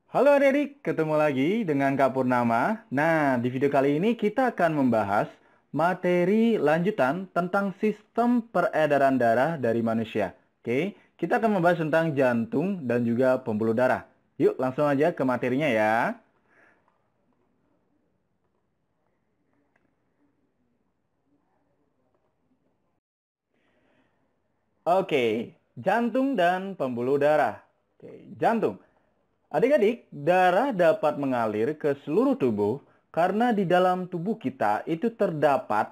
Halo adik-adik, ketemu lagi dengan Kak Purnama. Nah, di video kali ini kita akan membahas materi lanjutan tentang sistem peredaran darah dari manusia. Oke, kita akan membahas tentang jantung dan juga pembuluh darah. Yuk, langsung aja ke materinya ya. Oke, jantung dan pembuluh darah. Oke, jantung. Adik-adik, darah dapat mengalir ke seluruh tubuh karena di dalam tubuh kita itu terdapat,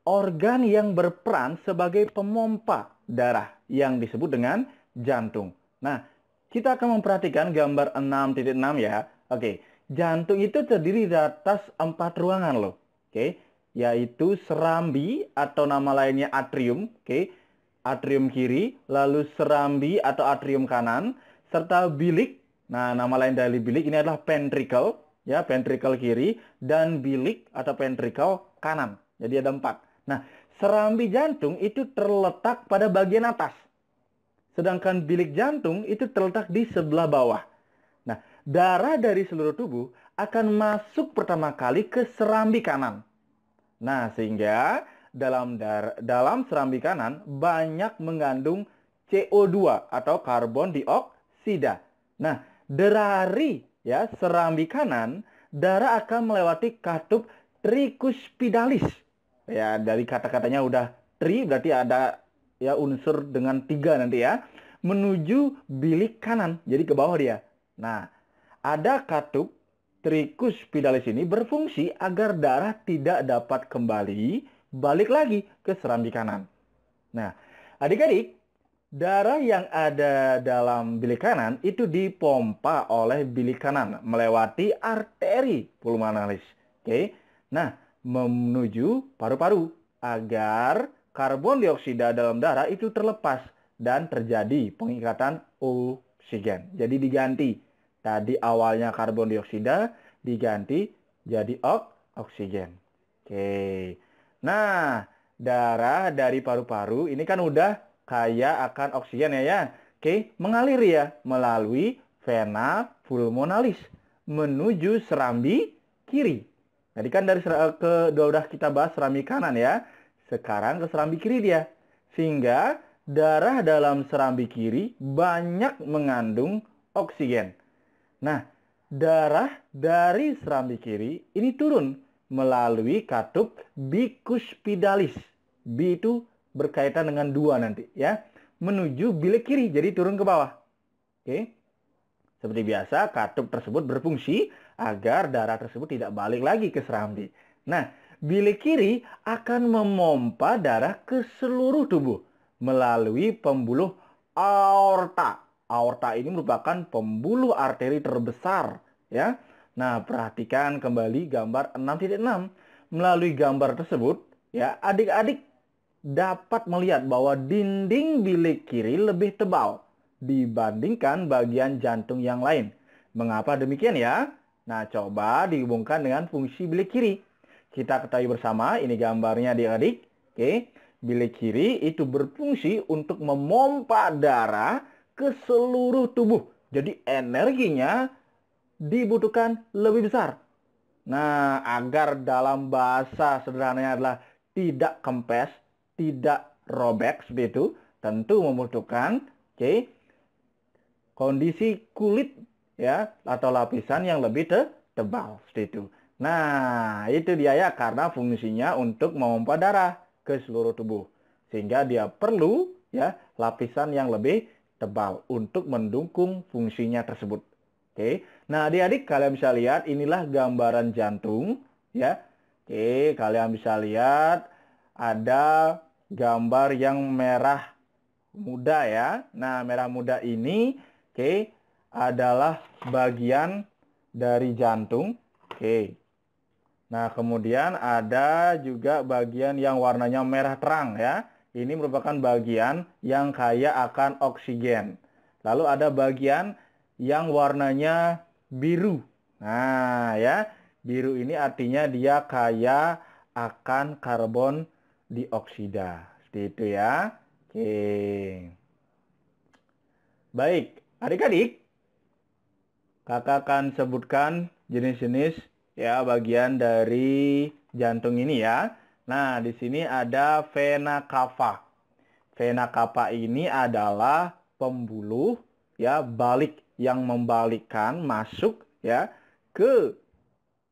organ yang berperan sebagai pemompa darah yang disebut dengan jantung. Nah, kita akan memperhatikan gambar 6.6 ya. Oke, jantung itu terdiri di atas 4 ruangan loh. Yaitu serambi atau nama lainnya atrium, atrium kiri, lalu serambi atau atrium kanan, serta bilik. Nah, nama lain dari bilik ini adalah ventricle, ya, ventricle kiri, dan bilik atau ventricle kanan. Jadi ada 4. Nah, serambi jantung itu terletak pada bagian atas. Sedangkan bilik jantung itu terletak di sebelah bawah. Nah, darah dari seluruh tubuh akan masuk pertama kali ke serambi kanan. Nah, sehingga dalam serambi kanan banyak mengandung CO2 atau karbon dioksida. Nah, dari serambi kanan, darah akan melewati katup tricuspidalis. Ya, dari kata-katanya udah tri berarti ada ya unsur dengan 3 nanti ya. Menuju bilik kanan, jadi ke bawah dia. Nah, ada katup tricuspidalis ini berfungsi agar darah tidak dapat kembali balik lagi ke serambi kanan. Nah, adik-adik, darah yang ada dalam bilik kanan itu dipompa oleh bilik kanan melewati arteri pulmonalis. Nah, menuju paru-paru agar karbon dioksida dalam darah itu terlepas dan terjadi pengikatan oksigen. Jadi diganti. Tadi awalnya karbon dioksida diganti jadi oksigen. Oke. Nah, darah dari paru-paru ini kan udah kaya akan oksigen ya. Oke, mengalir ya melalui vena pulmonalis menuju serambi kiri. Tadi kan udah kita bahas serambi kanan ya. Sekarang ke serambi kiri dia. Sehingga darah dalam serambi kiri banyak mengandung oksigen. Nah, darah dari serambi kiri ini turun melalui katup bicuspidalis. B itu berkaitan dengan 2 nanti ya. Menuju bilik kiri, jadi turun ke bawah. Oke. Seperti biasa, katup tersebut berfungsi agar darah tersebut tidak balik lagi ke serambi. Nah, bilik kiri akan memompa darah ke seluruh tubuh melalui pembuluh aorta. Aorta ini merupakan pembuluh arteri terbesar, ya. Nah, perhatikan kembali gambar 6.6. Melalui gambar tersebut, ya, adik-adik dapat melihat bahwa dinding bilik kiri lebih tebal dibandingkan bagian jantung yang lain. Mengapa demikian ya? Nah, coba dihubungkan dengan fungsi bilik kiri. Kita ketahui bersama, ini gambarnya adik-adik. Oke, bilik kiri itu berfungsi untuk memompa darah ke seluruh tubuh. Jadi energinya dibutuhkan lebih besar. Nah, agar dalam bahasa sederhananya adalah tidak kempes, tidak robek seperti itu, tentu membutuhkan kondisi kulit ya atau lapisan yang lebih tebal seperti itu. Nah, itu dia ya karena fungsinya untuk memompa darah ke seluruh tubuh. Sehingga dia perlu ya lapisan yang lebih tebal untuk mendukung fungsinya tersebut. Oke. Nah, adik-adik kalian bisa lihat inilah gambaran jantung ya. Oke, kalian bisa lihat ada gambar yang merah muda ya. Nah, merah muda ini adalah bagian dari jantung. Nah, kemudian ada juga bagian yang warnanya merah terang ya. Ini merupakan bagian yang kaya akan oksigen. Lalu ada bagian yang warnanya biru. Nah, ya, biru ini artinya dia kaya akan karbon dioksida. Seperti itu ya. Oke. Baik, adik-adik, Kakak akan sebutkan jenis-jenis ya bagian dari jantung ini ya. Nah, di sini ada vena cava. Vena cava ini adalah pembuluh ya balik yang membalikkan masuk ya ke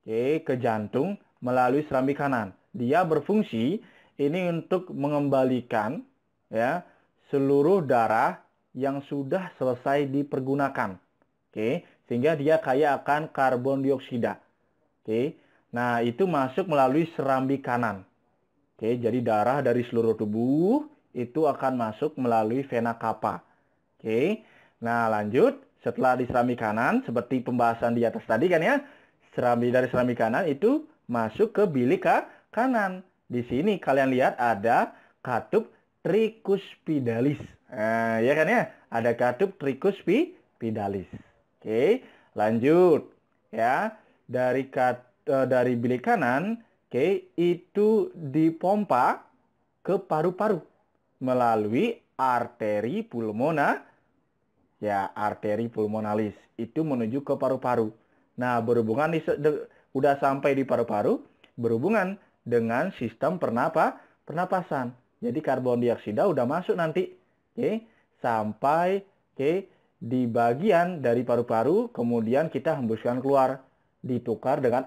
ke jantung melalui serambi kanan. Dia berfungsi ini untuk mengembalikan ya seluruh darah yang sudah selesai dipergunakan. Sehingga dia kaya akan karbon dioksida. Nah, itu masuk melalui serambi kanan. Jadi darah dari seluruh tubuh itu akan masuk melalui vena cava. Nah lanjut, setelah di serambi kanan, seperti pembahasan di atas tadi kan ya, dari serambi kanan itu masuk ke bilik kanan. Di sini kalian lihat ada katup tricuspidalis. Nah, ya kan ya, ada katup tricuspidalis. Lanjut ya, dari bilik kanan, itu dipompa ke paru-paru melalui arteri pulmonalis itu menuju ke paru-paru. Nah, udah sampai di paru-paru, berhubungan dengan sistem pernapasan. Jadi karbon dioksida udah masuk nanti, sampai di bagian dari paru-paru, kemudian kita hembuskan keluar, ditukar dengan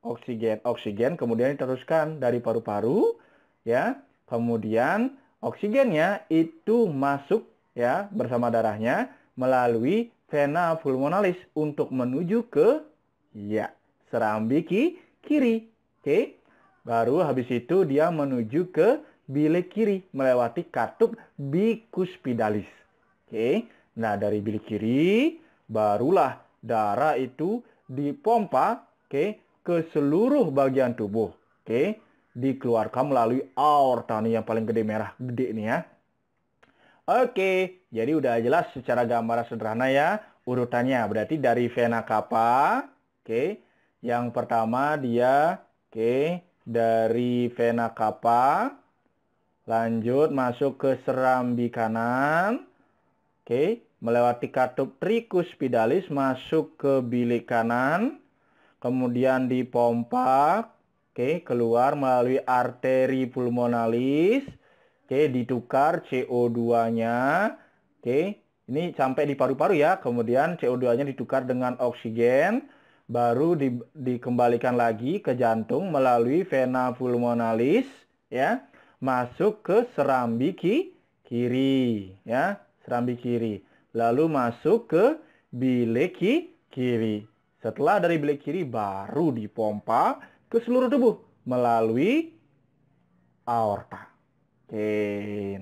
oksigen, kemudian diteruskan dari paru-paru, ya, kemudian oksigennya itu masuk ya bersama darahnya melalui vena pulmonalis untuk menuju ke serambi kiri. Baru habis itu dia menuju ke bilik kiri melewati katup bicuspidalis. Nah, dari bilik kiri barulah darah itu dipompa ke seluruh bagian tubuh. Dikeluarkan melalui aorta nih yang paling gede, merah gede nih ya. Jadi udah jelas secara gambaran sederhana ya urutannya. Berarti dari vena cava, yang pertama dia dari vena cava, lanjut masuk ke serambi kanan, melewati katup tricuspidalis masuk ke bilik kanan, kemudian dipompa, keluar melalui arteri pulmonalis, ditukar CO2-nya, ini sampai di paru-paru ya, kemudian CO2-nya ditukar dengan oksigen, baru dikembalikan lagi ke jantung melalui vena pulmonalis, ya, masuk ke serambi kiri, ya, serambi kiri, lalu masuk ke bilik kiri. Setelah dari bilik kiri baru dipompa ke seluruh tubuh melalui aorta.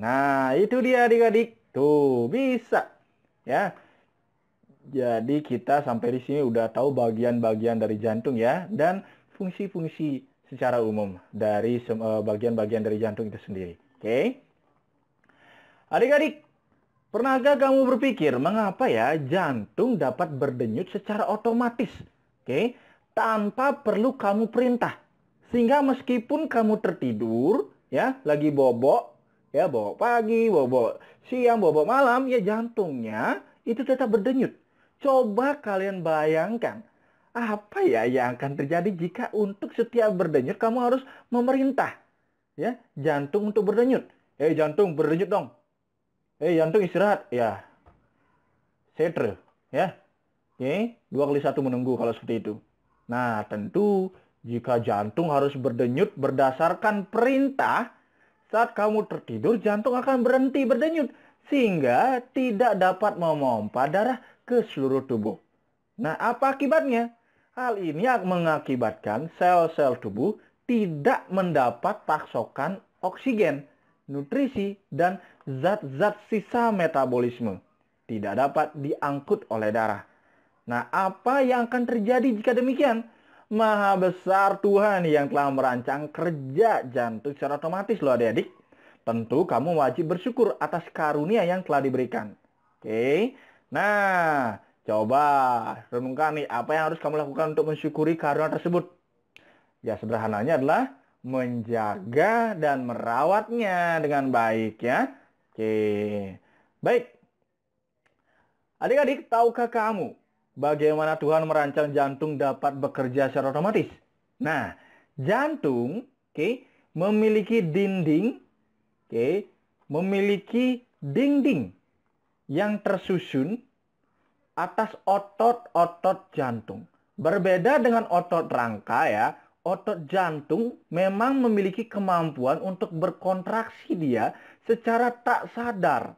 Nah itu dia adik-adik. Tuh, bisa. Ya. Jadi kita sampai di sini udah tahu bagian-bagian dari jantung ya, dan fungsi-fungsi secara umum dari bagian-bagian dari jantung itu sendiri. Adik-adik, pernahkah kamu berpikir mengapa ya jantung dapat berdenyut secara otomatis? Tanpa perlu kamu perintah. Sehingga meskipun kamu tertidur, ya, lagi bobok, ya, bobok pagi, bobok siang, bobok malam, ya jantungnya itu tetap berdenyut. Coba kalian bayangkan, apa ya yang akan terjadi jika untuk setiap berdenyut kamu harus memerintah, ya, jantung untuk berdenyut. Jantung berdenyut dong. Jantung istirahat, ya. Setre, ya. 2x1 menunggu kalau seperti itu. Nah, tentu jika jantung harus berdenyut berdasarkan perintah, saat kamu tertidur jantung akan berhenti berdenyut sehingga tidak dapat memompa darah ke seluruh tubuh. Nah, apa akibatnya? Hal ini mengakibatkan sel-sel tubuh tidak mendapat pasokan oksigen, nutrisi, dan zat-zat sisa metabolisme. Tidak dapat diangkut oleh darah. Nah, apa yang akan terjadi jika demikian? Maha besar Tuhan yang telah merancang kerja jantung secara otomatis loh adik-adik. Tentu kamu wajib bersyukur atas karunia yang telah diberikan. Nah, coba renungkan nih apa yang harus kamu lakukan untuk mensyukuri karunia tersebut. Ya, sederhananya adalah menjaga dan merawatnya dengan baik ya. Baik. Adik-adik, tahukah kamu bagaimana Tuhan merancang jantung dapat bekerja secara otomatis? Nah, jantung, memiliki dinding, memiliki dinding yang tersusun atas otot-otot jantung. Berbeda dengan otot rangka ya, otot jantung memang memiliki kemampuan untuk berkontraksi dia secara tak sadar.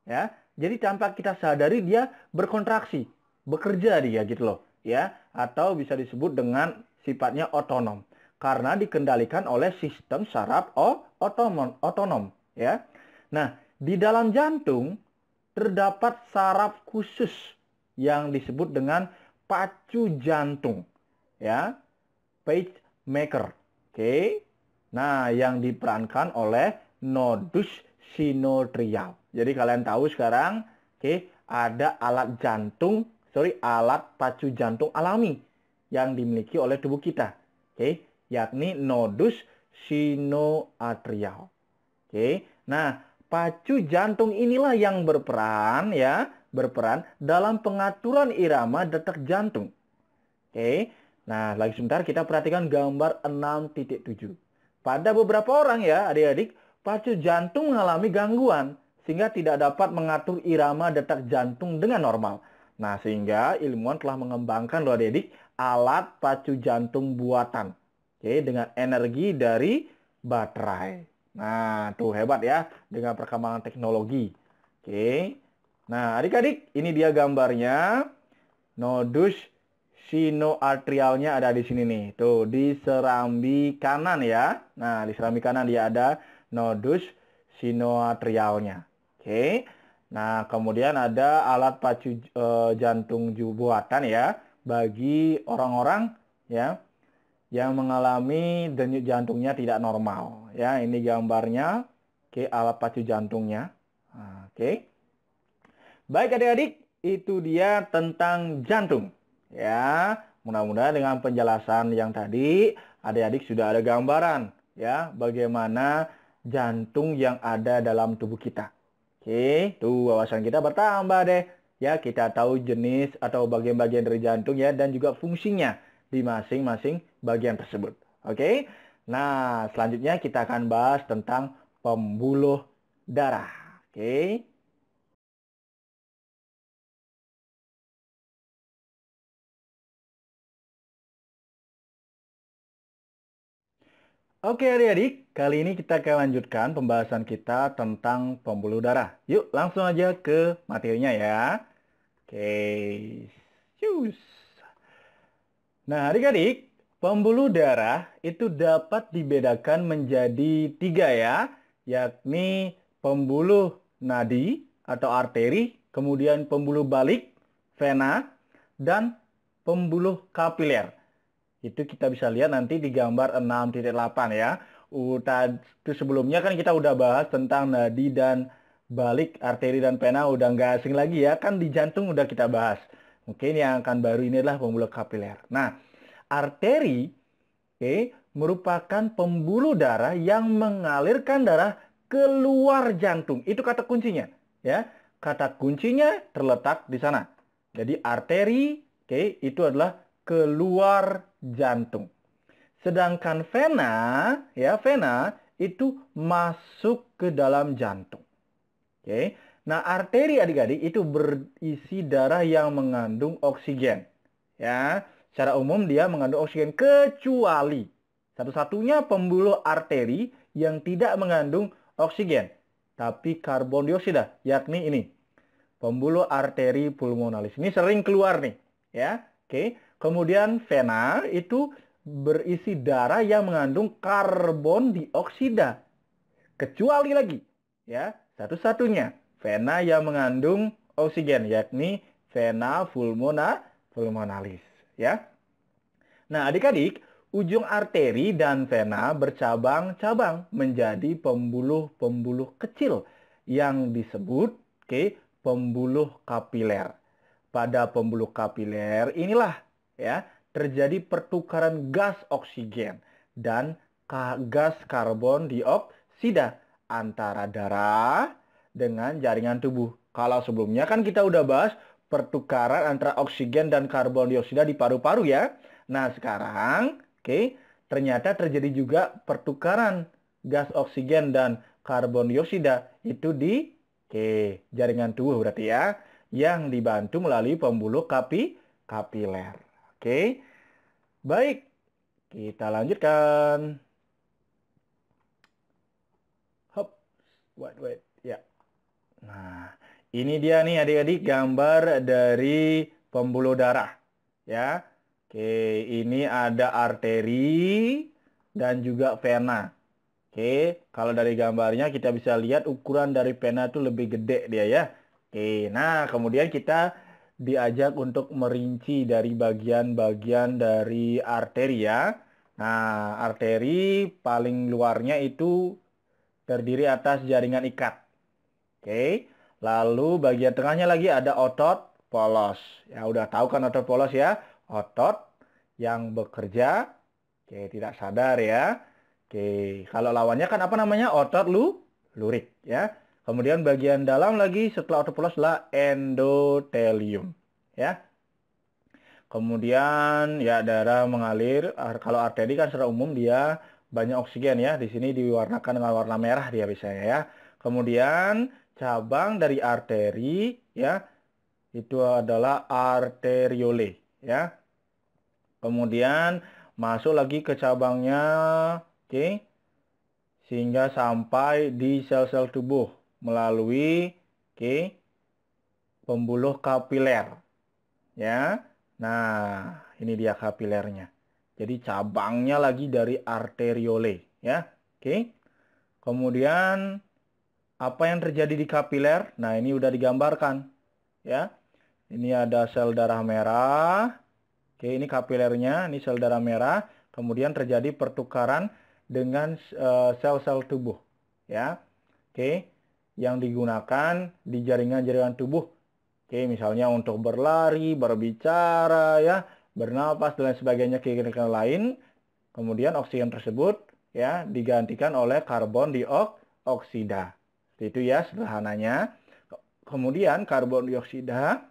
Ya, jadi tanpa kita sadari dia berkontraksi, bekerja dia gitu loh, ya, atau bisa disebut dengan sifatnya otonom karena dikendalikan oleh sistem saraf otonom, ya. Nah, di dalam jantung terdapat saraf khusus yang disebut dengan pacu jantung, ya, pacemaker. Oke. Nah, yang diperankan oleh nodus sinoatrial. Jadi kalian tahu sekarang, ada alat pacu jantung alami yang dimiliki oleh tubuh kita, yakni nodus sinoatrial. Nah, pacu jantung inilah yang berperan dalam pengaturan irama detak jantung. Nah, lagi sebentar kita perhatikan gambar 6.7. Pada beberapa orang ya, adik-adik, pacu jantung mengalami gangguan sehingga tidak dapat mengatur irama detak jantung dengan normal. Nah, sehingga ilmuwan telah mengembangkan loh adik-adik alat pacu jantung buatan, dengan energi dari baterai. Nah, tuh hebat ya dengan perkembangan teknologi. Nah, adik-adik, ini dia gambarnya. Nodus sinoatrialnya ada di sini nih. Tuh, di serambi kanan ya. Nah, di serambi kanan dia ada nodus sinoatrialnya. Nah, kemudian ada alat pacu jantung buatan ya bagi orang-orang ya yang mengalami denyut jantungnya tidak normal. Ya, ini gambarnya. Alat pacu jantungnya. Baik adik-adik, itu dia tentang jantung. Ya, mudah-mudahan dengan penjelasan yang tadi, adik-adik sudah ada gambaran ya bagaimana jantung yang ada dalam tubuh kita. Tuh wawasan kita bertambah deh. Ya, kita tahu jenis atau bagian-bagian dari jantung ya dan juga fungsinya di masing-masing bagian tersebut. Nah, selanjutnya kita akan bahas tentang pembuluh darah. Oke adik-adik, kali ini kita akan lanjutkan pembahasan kita tentang pembuluh darah. Yuk langsung aja ke materinya ya. Cus. Nah adik-adik, pembuluh darah itu dapat dibedakan menjadi 3 ya. Yakni pembuluh nadi atau arteri, kemudian pembuluh balik, vena, dan pembuluh kapiler. Itu kita bisa lihat nanti di gambar 6.8 ya. Itu sebelumnya kan kita udah bahas tentang nadi dan balik, arteri dan vena udah nggak asing lagi ya. Kan di jantung udah kita bahas. Mungkin yang akan baru ini adalah pembuluh kapiler. Nah, arteri merupakan pembuluh darah yang mengalirkan darah keluar jantung. Itu kata kuncinya ya. Kata kuncinya terletak di sana. Jadi arteri itu adalah keluar jantung. Sedangkan vena, vena itu masuk ke dalam jantung. Nah, arteri adik-adik itu berisi darah yang mengandung oksigen. Ya, secara umum dia mengandung oksigen kecuali satu-satunya pembuluh arteri yang tidak mengandung oksigen, tapi karbon dioksida, yakni ini. Pembuluh arteri pulmonalis. Ini sering keluar nih, ya. Kemudian vena itu berisi darah yang mengandung karbon dioksida. Kecuali lagi, ya, satu-satunya vena yang mengandung oksigen, yakni vena pulmonalis, ya. Nah, adik-adik, ujung arteri dan vena bercabang-cabang menjadi pembuluh-pembuluh kecil yang disebut pembuluh kapiler. Pada pembuluh kapiler inilah ya terjadi pertukaran gas oksigen dan gas karbon dioksida antara darah dengan jaringan tubuh. Kalau sebelumnya kan kita udah bahas pertukaran antara oksigen dan karbon dioksida di paru-paru ya. Nah, sekarang ternyata terjadi juga pertukaran gas oksigen dan karbon dioksida itu di jaringan tubuh berarti ya, yang dibantu melalui pembuluh kapiler. Baik, kita lanjutkan. Hop, wait, ya. Nah, ini dia nih adik-adik gambar dari pembuluh darah. Ya, ini ada arteri dan juga vena. Kalau dari gambarnya kita bisa lihat ukuran dari vena itu lebih gede dia ya. Nah kemudian kita diajak untuk merinci dari bagian-bagian dari arteri ya. Nah, arteri paling luarnya itu terdiri atas jaringan ikat. Lalu bagian tengahnya lagi ada otot polos. Ya udah tahu kan otot polos ya? Otot yang bekerja tidak sadar ya. Kalau lawannya kan apa namanya? Otot lurik ya. Kemudian bagian dalam lagi setelah otot polos adalah endotelium ya. Kemudian ya darah mengalir. Kalau arteri kan secara umum dia banyak oksigen ya. Di sini diwarnakan dengan warna merah dia biasanya ya. Kemudian cabang dari arteri ya itu adalah arteriole ya. Kemudian masuk lagi ke cabangnya, sehingga sampai di sel-sel tubuh melalui pembuluh kapiler ya. Nah, ini dia kapilernya. Jadi cabangnya lagi dari arteriole ya. Kemudian apa yang terjadi di kapiler? Nah, ini udah digambarkan ya. Ini ada sel darah merah. Ini kapilernya, ini sel darah merah. Kemudian terjadi pertukaran dengan sel-sel tubuh ya. Yang digunakan di jaringan-jaringan tubuh. Misalnya untuk berlari, berbicara ya, bernapas dan lain sebagainya kegiatan lain. Kemudian oksigen tersebut ya digantikan oleh karbon dioksida. Itu ya sederhananya. Kemudian karbon dioksida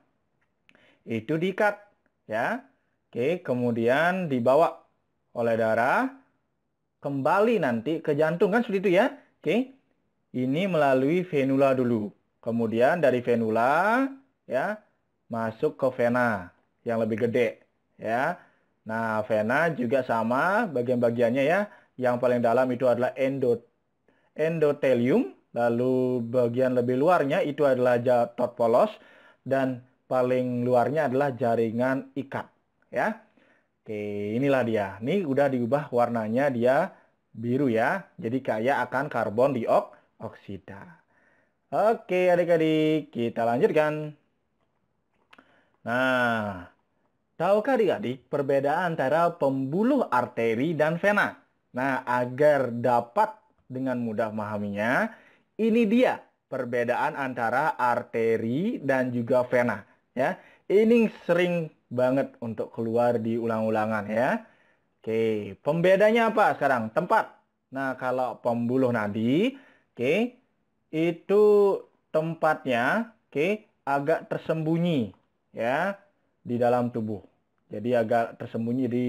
itu diikat ya. Kemudian dibawa oleh darah kembali nanti ke jantung kan seperti itu ya. Ini melalui venula dulu. Kemudian dari venula ya masuk ke vena yang lebih gede ya. Nah, vena juga sama bagian-bagiannya ya. Yang paling dalam itu adalah endotelium, lalu bagian lebih luarnya itu adalah otot polos dan paling luarnya adalah jaringan ikat ya. Inilah dia. Ini udah diubah warnanya dia biru ya. Jadi kaya akan karbon dioksida. Oke, adik-adik, kita lanjutkan. Nah, tahukah adik-adik perbedaan antara pembuluh arteri dan vena? Nah, agar dapat dengan mudah memahaminya, ini dia perbedaan antara arteri dan juga vena. Ya, ini sering banget untuk keluar di ulang-ulangan ya. Pembedanya apa sekarang? Tempat. Nah, kalau pembuluh nadi, itu tempatnya, agak tersembunyi ya di dalam tubuh. Jadi agak tersembunyi di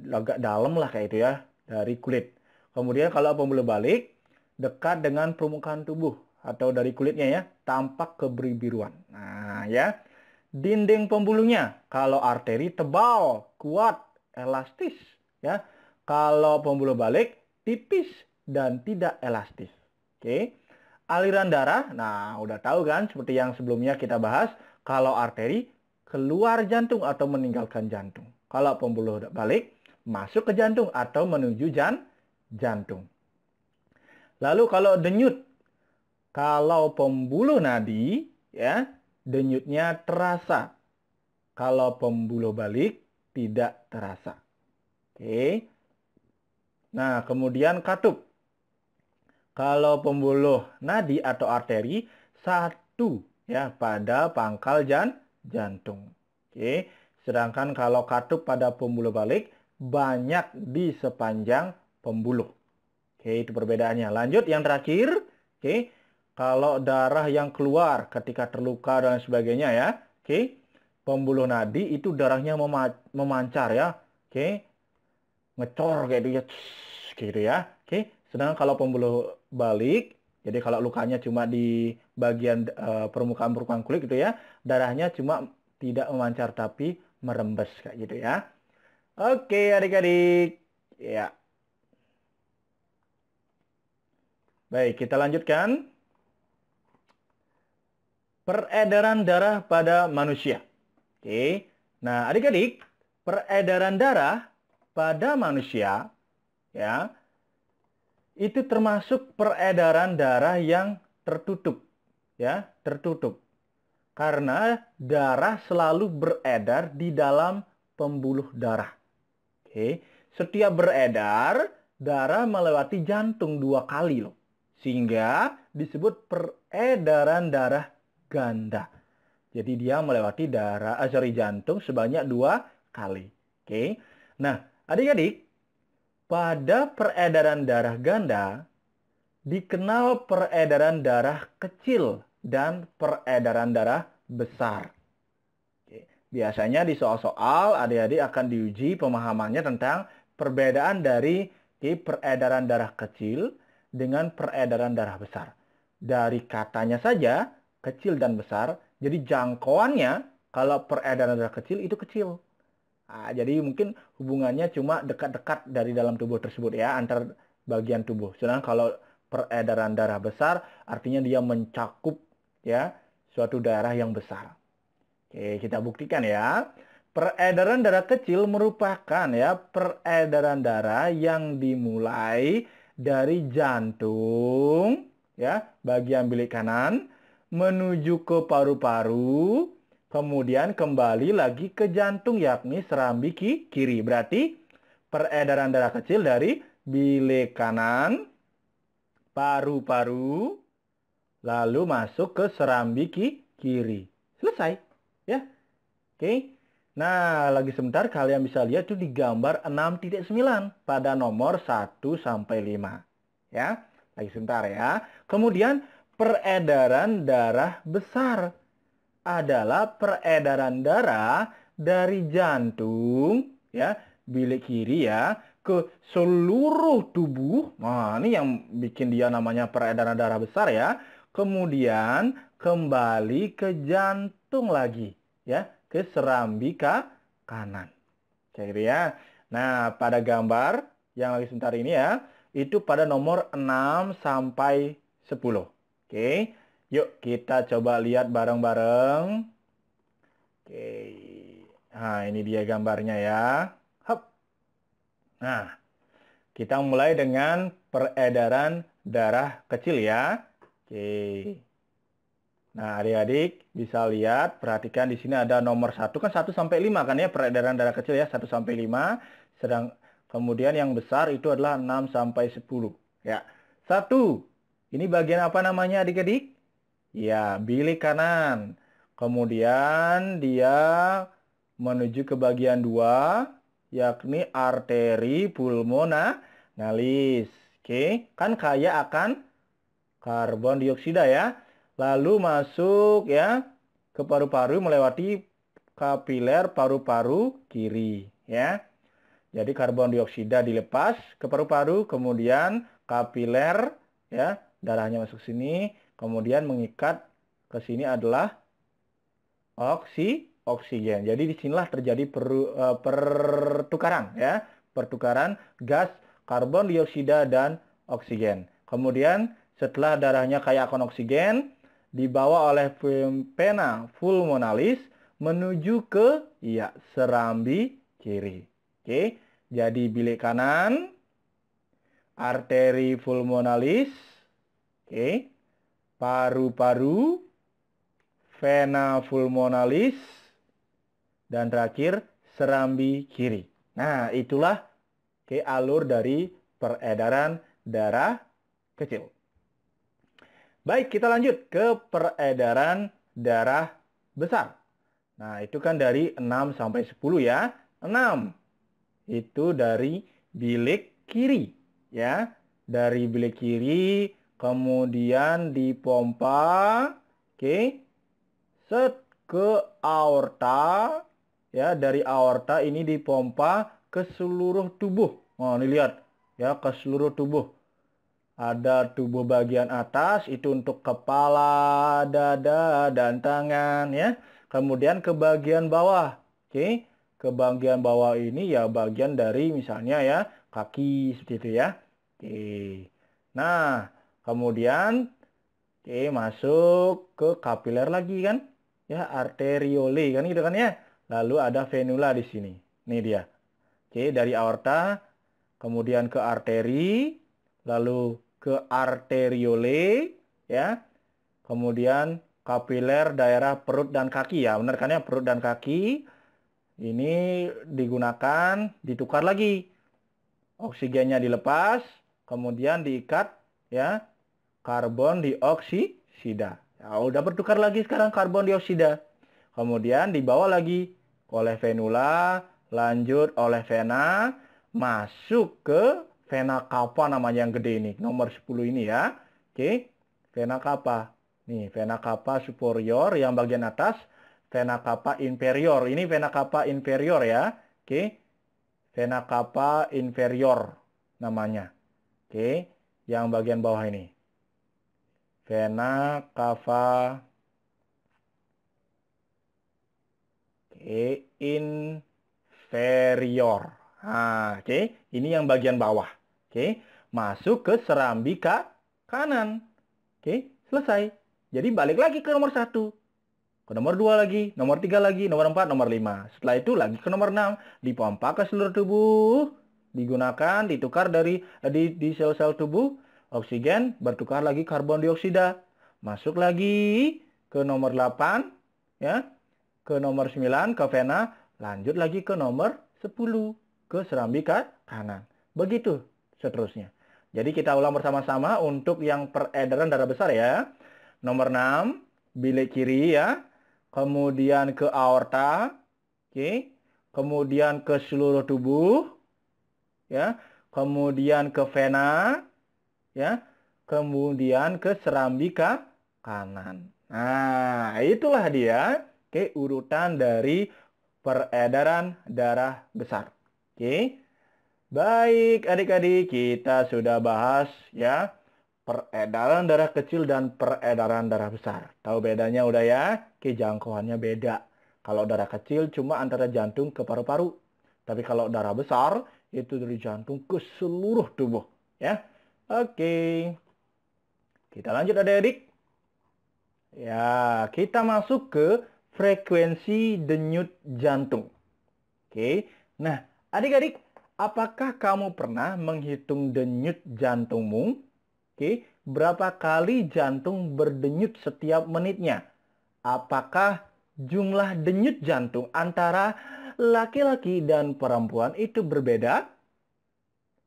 agak dalam lah kayak itu ya dari kulit. Kemudian kalau pembuluh balik dekat dengan permukaan tubuh atau dari kulitnya ya, tampak kebiru-biruan. Nah, ya. Dinding pembuluhnya kalau arteri tebal, kuat, elastis ya. Kalau pembuluh balik tipis dan tidak elastis. Aliran darah, nah udah tahu kan seperti yang sebelumnya kita bahas, kalau arteri keluar jantung atau meninggalkan jantung. Kalau pembuluh balik masuk ke jantung atau menuju jantung. Lalu kalau denyut, kalau pembuluh nadi ya, denyutnya terasa. Kalau pembuluh balik tidak terasa. Nah, kemudian katup. Kalau pembuluh nadi atau arteri satu ya pada pangkal jantung. Sedangkan kalau katup pada pembuluh balik banyak di sepanjang pembuluh. Itu perbedaannya. Lanjut yang terakhir. Kalau darah yang keluar ketika terluka dan sebagainya ya. Oke. Pembuluh nadi itu darahnya memancar ya. Oke. Ngecor kayak gitu ya. Gitu ya. Oke. Sedangkan kalau pembuluh balik, jadi kalau lukanya cuma di bagian permukaan kulit gitu ya, darahnya cuma tidak memancar tapi merembes kayak gitu ya. Oke, adik-adik. Ya. Baik, kita lanjutkan. Peredaran darah pada manusia. Oke. Nah, adik-adik, peredaran darah pada manusia ya, itu termasuk peredaran darah yang tertutup ya, tertutup. Karena darah selalu beredar di dalam pembuluh darah. Oke. Setiap beredar, darah melewati jantung 2 kali loh. Sehingga disebut peredaran darah ganda. Jadi dia melewati jantung sebanyak 2 kali. Oke. Nah, adik-adik, pada peredaran darah ganda dikenal peredaran darah kecil dan peredaran darah besar. Oke. Biasanya di soal-soal adik-adik akan diuji pemahamannya tentang perbedaan dari peredaran darah kecil dengan peredaran darah besar. Dari katanya saja, kecil dan besar, jadi jangkauannya kalau peredaran darah kecil itu kecil. Nah, jadi mungkin hubungannya cuma dekat-dekat dari dalam tubuh tersebut ya, antar bagian tubuh. Sedangkan kalau peredaran darah besar artinya dia mencakup ya suatu daerah yang besar. Oke, kita buktikan ya. Peredaran darah kecil merupakan ya peredaran darah yang dimulai dari jantung ya, bagian bilik kanan menuju ke paru-paru, kemudian kembali lagi ke jantung yakni serambi kiri. Berarti peredaran darah kecil dari bilik kanan, paru-paru, lalu masuk ke serambi kiri. Selesai. Ya. Oke. Nah, lagi sebentar kalian bisa lihat tuh di gambar 6.9 pada nomor 1 sampai 5. Ya. Lagi sebentar ya. Kemudian peredaran darah besar adalah peredaran darah dari jantung ya, bilik kiri ya, ke seluruh tubuh. Nah, ini yang bikin dia namanya peredaran darah besar ya. Kemudian kembali ke jantung lagi ya, ke serambi kanan. Kayak gitu ya. Nah, pada gambar yang lagi sebentar ini ya, itu pada nomor 6 sampai 10. Oke. Yuk kita coba lihat bareng-bareng. Oke. Nah, ini dia gambarnya ya. Hup. Nah, kita mulai dengan peredaran darah kecil ya. Oke. Nah, adik-adik bisa lihat, perhatikan di sini ada nomor 1 kan 1 sampai 5 kan ya, peredaran darah kecil ya 1 sampai 5. Sedang kemudian yang besar itu adalah 6 sampai 10. Ya. 1. Ini bagian apa namanya adik-adik? Ya, bilik kanan. Kemudian dia menuju ke bagian 2, yakni arteri pulmonalis. Oke, kan kaya akan karbon dioksida ya. Lalu masuk ya ke paru-paru melewati kapiler paru-paru kiri ya. Jadi karbon dioksida dilepas ke paru-paru, kemudian kapiler ya, darahnya masuk sini, kemudian mengikat ke sini adalah oksigen. Jadi disinilah terjadi pertukaran ya, pertukaran gas karbon dioksida dan oksigen. Kemudian setelah darahnya kaya akan oksigen, dibawa oleh vena pulmonalis menuju ke serambi kiri. Oke, jadi bilik kanan, arteri pulmonalis, oke, paru-paru, vena pulmonalis, dan terakhir serambi kiri. Nah, itulah alur dari peredaran darah kecil. Baik, kita lanjut ke peredaran darah besar. Nah, itu kan dari 6 sampai 10 ya. 6 itu dari bilik kiri ya. Dari bilik kiri kemudian dipompa, oke. Set ke aorta, ya, dari aorta ini dipompa ke seluruh tubuh. Oh, ini lihat, ya, ke seluruh tubuh. Ada tubuh bagian atas, itu untuk kepala, dada, dan tangan, ya. Kemudian ke bagian bawah, oke. Ke bagian bawah ini ya bagian dari misalnya ya, kaki, seperti itu ya. Oke. Nah, kemudian masuk ke kapiler lagi kan? Ya, arteriole kan gitu kan ya. Lalu ada venula di sini. Ini dia. Oke, dari aorta kemudian ke arteri, lalu ke arteriole ya. Kemudian kapiler daerah perut dan kaki ya. Benar kan ya? Perut dan kaki ini digunakan ditukar lagi. Oksigennya dilepas, kemudian diikat ya, karbon dioksida. Ya, udah bertukar lagi sekarang karbon dioksida. Kemudian dibawa lagi oleh venula, lanjut oleh vena, masuk ke vena cava namanya yang gede ini, nomor 10 ini ya. Oke, vena cava. Nih, vena cava superior yang bagian atas, vena cava inferior. Ini vena cava inferior ya. Oke, vena cava inferior namanya. Oke, yang bagian bawah ini. Vena cava inferior. Nah, oke, ini yang bagian bawah. Oke, masuk ke serambi kanan. Oke, selesai. Jadi balik lagi ke nomor 1. Ke nomor 2 lagi, nomor 3 lagi, nomor 4, nomor 5. Setelah itu lagi ke nomor 6. Dipompa ke seluruh tubuh. Digunakan, ditukar di sel-sel tubuh. Oksigen, bertukar lagi karbon dioksida. Masuk lagi ke nomor 8. Ya, ke nomor 9 ke vena, lanjut lagi ke nomor 10 ke serambi kanan. Begitu seterusnya. Jadi kita ulang bersama-sama untuk yang peredaran darah besar ya. Nomor 6, bilik kiri ya. Kemudian ke aorta, oke. Kemudian ke seluruh tubuh ya. Kemudian ke vena ya. Kemudian ke serambi kanan. Nah, itulah dia. Oke, urutan dari peredaran darah besar. Oke. Baik, adik-adik, kita sudah bahas ya peredaran darah kecil dan peredaran darah besar. Tahu bedanya udah ya? Oke, jangkauannya beda. Kalau darah kecil cuma antara jantung ke paru-paru. Tapi kalau darah besar itu dari jantung ke seluruh tubuh, ya. Oke. Kita lanjut adik-adik. Ya, kita masuk ke frekuensi denyut jantung. Oke. Nah, adik-adik, apakah kamu pernah menghitung denyut jantungmu? Oke, berapa kali jantung berdenyut setiap menitnya? Apakah jumlah denyut jantung antara laki-laki dan perempuan itu berbeda?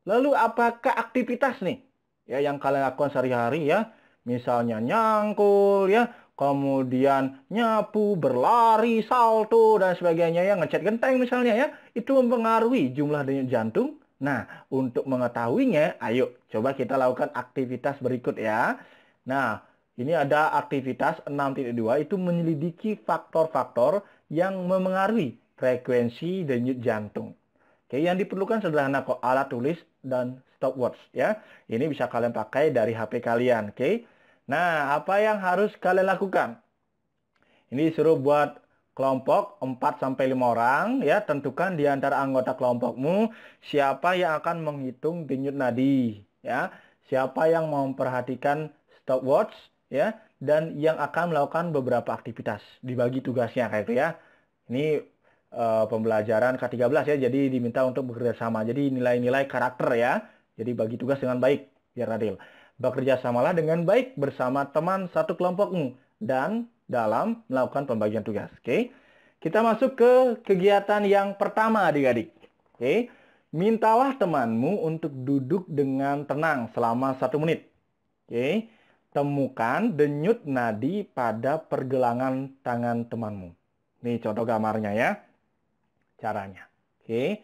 Lalu apakah aktivitas nih ya yang kalian lakukan sehari-hari ya? Misalnya nyangkul ya, kemudian nyapu, berlari, salto dan sebagainya ya, ngecat genteng misalnya ya, itu mempengaruhi jumlah denyut jantung. Nah, untuk mengetahuinya, ayo coba kita lakukan aktivitas berikut ya. Nah, ini ada aktivitas 6.2 itu menyelidiki faktor-faktor yang memengaruhi frekuensi denyut jantung. Oke, yang diperlukan sederhana kok, alat tulis dan stopwatch ya. Ini bisa kalian pakai dari HP kalian, oke? Nah, apa yang harus kalian lakukan? Ini disuruh buat kelompok 4 sampai 5 orang ya. Tentukan di antara anggota kelompokmu siapa yang akan menghitung denyut nadi ya. Siapa yang memperhatikan stopwatch ya dan yang akan melakukan beberapa aktivitas. Dibagi tugasnya kayak itu ya. Ini pembelajaran K13 ya. Jadi diminta untuk bekerja sama. Jadi nilai-nilai karakter ya. Jadi bagi tugas dengan baik biar adil. Bekerja samalah dengan baik bersama teman satu kelompokmu dan dalam melakukan pembagian tugas. Oke. Kita masuk ke kegiatan yang pertama adik-adik. Oke. Mintalah temanmu untuk duduk dengan tenang selama 1 menit. Oke. Temukan denyut nadi pada pergelangan tangan temanmu. Nih contoh gambarnya ya. Caranya. Oke.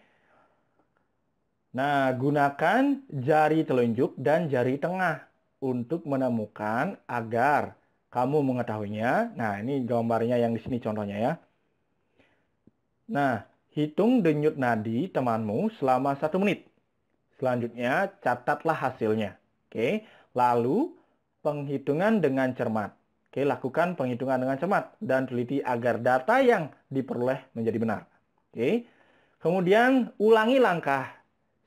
Nah, gunakan jari telunjuk dan jari tengah untuk menemukan agar kamu mengetahuinya? Nah, ini gambarnya yang di sini contohnya ya. Nah, hitung denyut nadi temanmu selama 1 menit. Selanjutnya, catatlah hasilnya. Oke, lalu penghitungan dengan cermat. Oke, lakukan penghitungan dengan cermat dan teliti agar data yang diperoleh menjadi benar. Oke, kemudian ulangi langkah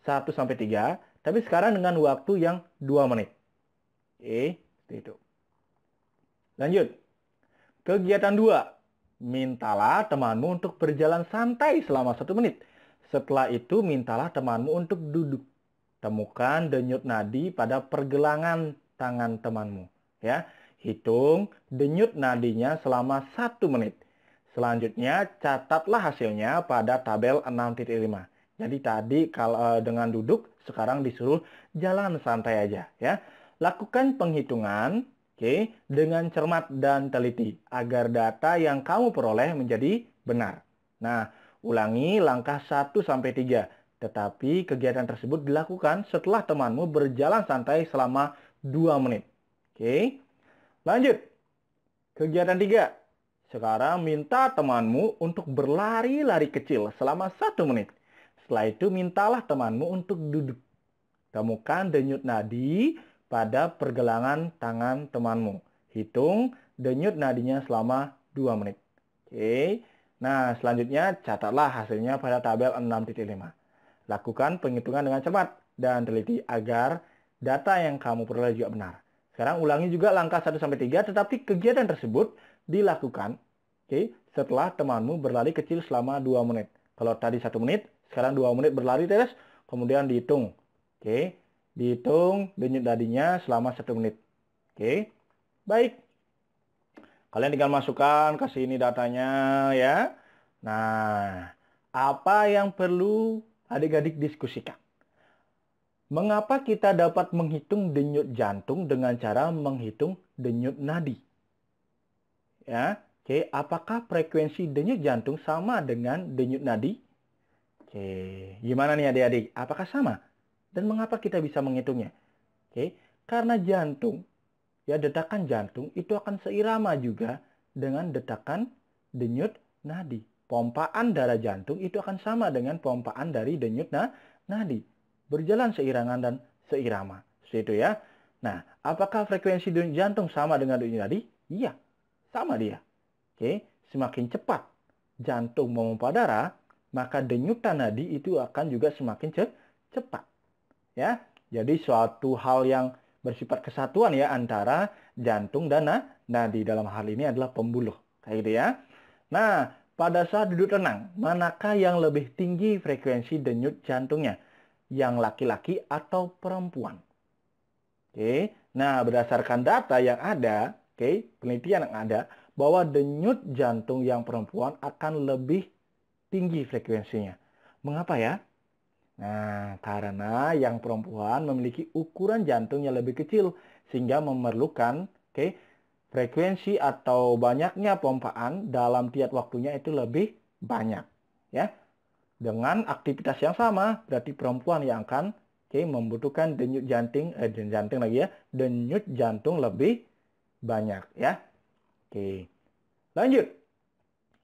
1-3, tapi sekarang dengan waktu yang 2 menit. Oke, seperti itu. Lanjut. Kegiatan 2. Mintalah temanmu untuk berjalan santai selama 1 menit. Setelah itu, mintalah temanmu untuk duduk. Temukan denyut nadi pada pergelangan tangan temanmu. Ya, hitung denyut nadinya selama 1 menit. Selanjutnya, catatlah hasilnya pada tabel 6.5. Jadi tadi kalau dengan duduk, sekarang disuruh jalan santai aja. Ya, lakukan penghitungan, oke, dengan cermat dan teliti agar data yang kamu peroleh menjadi benar. Nah, ulangi langkah 1-3. Tetapi kegiatan tersebut dilakukan setelah temanmu berjalan santai selama 2 menit. Oke. Lanjut. Kegiatan 3. Sekarang minta temanmu untuk berlari-lari kecil selama 1 menit. Setelah itu mintalah temanmu untuk duduk. Temukan denyut nadi pada pergelangan tangan temanmu. Hitung denyut nadinya selama 2 menit. Oke. Nah, selanjutnya catatlah hasilnya pada tabel 6.5. Lakukan penghitungan dengan cermat dan teliti agar data yang kamu peroleh juga benar. Sekarang ulangi juga langkah 1-3, tetapi kegiatan tersebut dilakukan setelah temanmu berlari kecil selama 2 menit. Kalau tadi 1 menit, sekarang 2 menit berlari terus, kemudian dihitung. Dihitung denyut nadinya selama 1 menit. Baik. Kalian tinggal masukkan ke sini datanya ya. Nah, apa yang perlu adik-adik diskusikan? Mengapa kita dapat menghitung denyut jantung dengan cara menghitung denyut nadi? Ya, apakah frekuensi denyut jantung sama dengan denyut nadi? Gimana nih adik-adik? Apakah sama? Dan mengapa kita bisa menghitungnya? Karena jantung, ya detakan jantung itu akan seirama juga dengan detakan denyut nadi. Pompaan darah jantung itu akan sama dengan pompaan dari denyut nadi. Berjalan seirangan dan seirama. Seperti itu ya. Nah, apakah frekuensi denyut jantung sama dengan denyut nadi? Iya, sama dia. Semakin cepat jantung memompa darah, maka denyutan nadi itu akan juga semakin cepat. Ya, jadi suatu hal yang bersifat kesatuan ya antara jantung dan nadi, dalam hal ini adalah pembuluh. Kayak gitu ya. Nah, pada saat duduk tenang, manakah yang lebih tinggi frekuensi denyut jantungnya? Yang laki-laki atau perempuan? Nah, berdasarkan data yang ada, penelitian yang ada, bahwa denyut jantung yang perempuan akan lebih tinggi frekuensinya. Mengapa ya? Nah, karena yang perempuan memiliki ukuran jantung yang lebih kecil, sehingga memerlukan frekuensi atau banyaknya pompaan dalam tiap waktunya itu lebih banyak. Ya, dengan aktivitas yang sama, berarti perempuan yang akan membutuhkan denyut jantung, denyut jantung lebih banyak ya. Lanjut.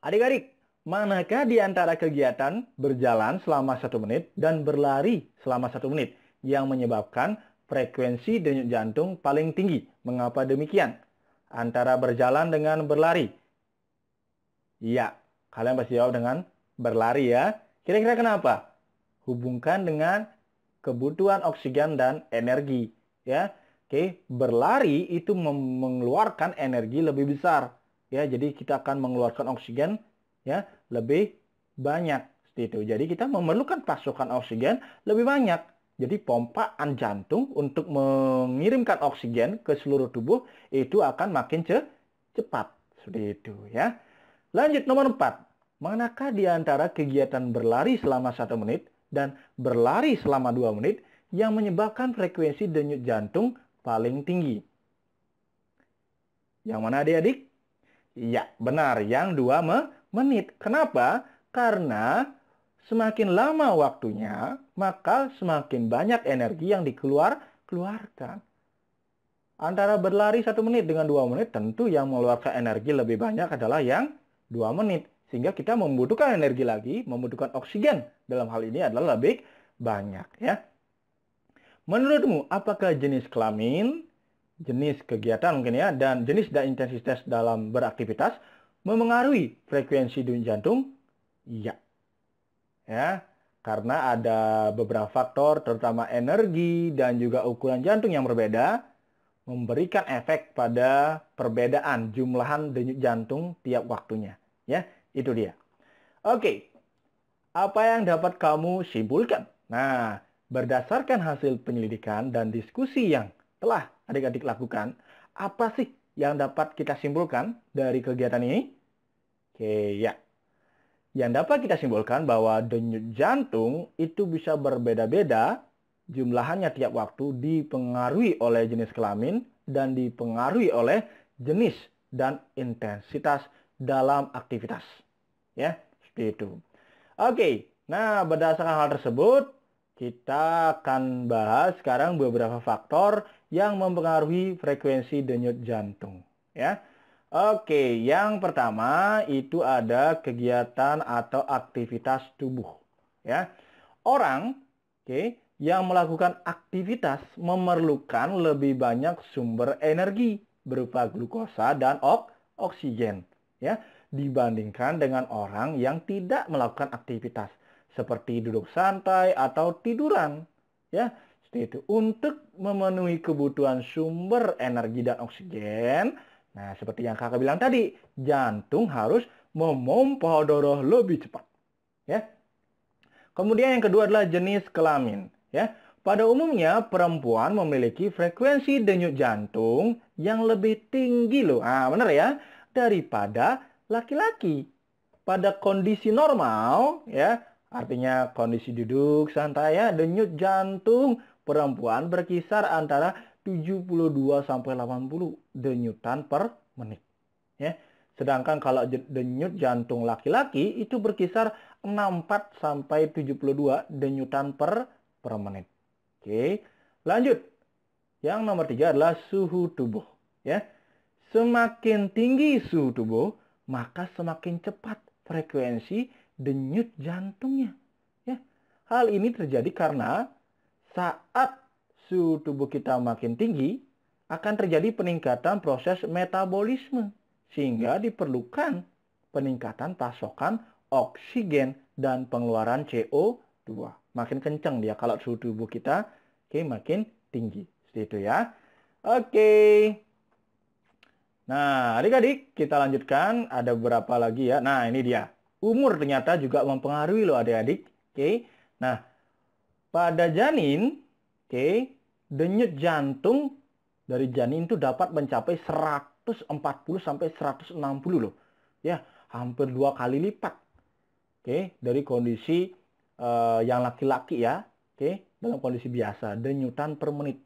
Adik-adik, manakah di antara kegiatan berjalan selama 1 menit dan berlari selama 1 menit yang menyebabkan frekuensi denyut jantung paling tinggi? Mengapa demikian? Antara berjalan dengan berlari. Iya, kalian pasti jawab dengan berlari ya. Kira-kira kenapa? Hubungkan dengan kebutuhan oksigen dan energi ya. Berlari itu mengeluarkan energi lebih besar ya. Jadi kita akan mengeluarkan oksigen ya lebih banyak seperti itu. Jadi kita memerlukan pasokan oksigen lebih banyak. Jadi pompaan jantung untuk mengirimkan oksigen ke seluruh tubuh itu akan makin cepat seperti itu ya. Lanjut nomor 4. Manakah di antara kegiatan berlari selama 1 menit dan berlari selama 2 menit yang menyebabkan frekuensi denyut jantung paling tinggi? Yang mana adik-adik? Iya, benar. Yang 2 menit. Kenapa? Karena semakin lama waktunya, maka semakin banyak energi yang dikeluarkan. Antara berlari 1 menit dengan 2 menit, tentu yang mengeluarkan energi lebih banyak adalah yang 2 menit. Sehingga kita membutuhkan energi lagi, membutuhkan oksigen. Dalam hal ini adalah lebih banyak, ya. Menurutmu, apakah jenis kelamin, jenis kegiatan mungkin ya, dan jenis dan intensitas dalam beraktivitas memengaruhi frekuensi denyut jantung? Iya. Ya, karena ada beberapa faktor, terutama energi dan juga ukuran jantung yang berbeda, memberikan efek pada perbedaan jumlahan denyut jantung tiap waktunya. Ya, itu dia. Oke, apa yang dapat kamu simpulkan? Nah, berdasarkan hasil penyelidikan dan diskusi yang telah adik-adik lakukan, apa sih yang dapat kita simpulkan dari kegiatan ini? Oke, ya. Yang dapat kita simpulkan bahwa denyut jantung itu bisa berbeda-beda jumlahannya tiap waktu, dipengaruhi oleh jenis kelamin dan dipengaruhi oleh jenis dan intensitas dalam aktivitas. Ya, seperti itu. Oke, nah berdasarkan hal tersebut, kita akan bahas sekarang beberapa faktor yang mempengaruhi frekuensi denyut jantung. Ya, oke, yang pertama itu ada kegiatan atau aktivitas tubuh. Ya, orang, yang melakukan aktivitas memerlukan lebih banyak sumber energi berupa glukosa dan oksigen, ya, dibandingkan dengan orang yang tidak melakukan aktivitas seperti duduk santai atau tiduran, ya. Seperti itu. Untuk memenuhi kebutuhan sumber energi dan oksigen, nah seperti yang kakak bilang tadi, jantung harus memompa darah lebih cepat, ya. Kemudian yang kedua adalah jenis kelamin, ya. Pada umumnya perempuan memiliki frekuensi denyut jantung yang lebih tinggi loh. Ah, benar ya, daripada laki-laki. Pada kondisi normal, ya, artinya kondisi duduk santai ya, denyut jantung perempuan berkisar antara 72 sampai 80 denyutan per menit, ya. Sedangkan kalau denyut jantung laki-laki itu berkisar 64 sampai 72 denyutan per menit. Oke, lanjut. Yang nomor 3 adalah suhu tubuh, ya. Semakin tinggi suhu tubuh, maka semakin cepat frekuensi denyut jantungnya. Ya. Hal ini terjadi karena saat suhu tubuh kita makin tinggi, akan terjadi peningkatan proses metabolisme, sehingga diperlukan peningkatan pasokan oksigen dan pengeluaran CO2. Makin kencang dia kalau suhu tubuh kita makin tinggi. Seperti itu ya. Oke. Nah, adik-adik, kita lanjutkan. Ada beberapa lagi ya. Nah, ini dia. Umur ternyata juga mempengaruhi loh adik-adik. Oke. Nah, pada janin, denyut jantung dari janin itu dapat mencapai 140 sampai 160 loh. Ya, hampir 2 kali lipat. Dari kondisi yang laki-laki ya. Dalam kondisi biasa, denyutan per menit.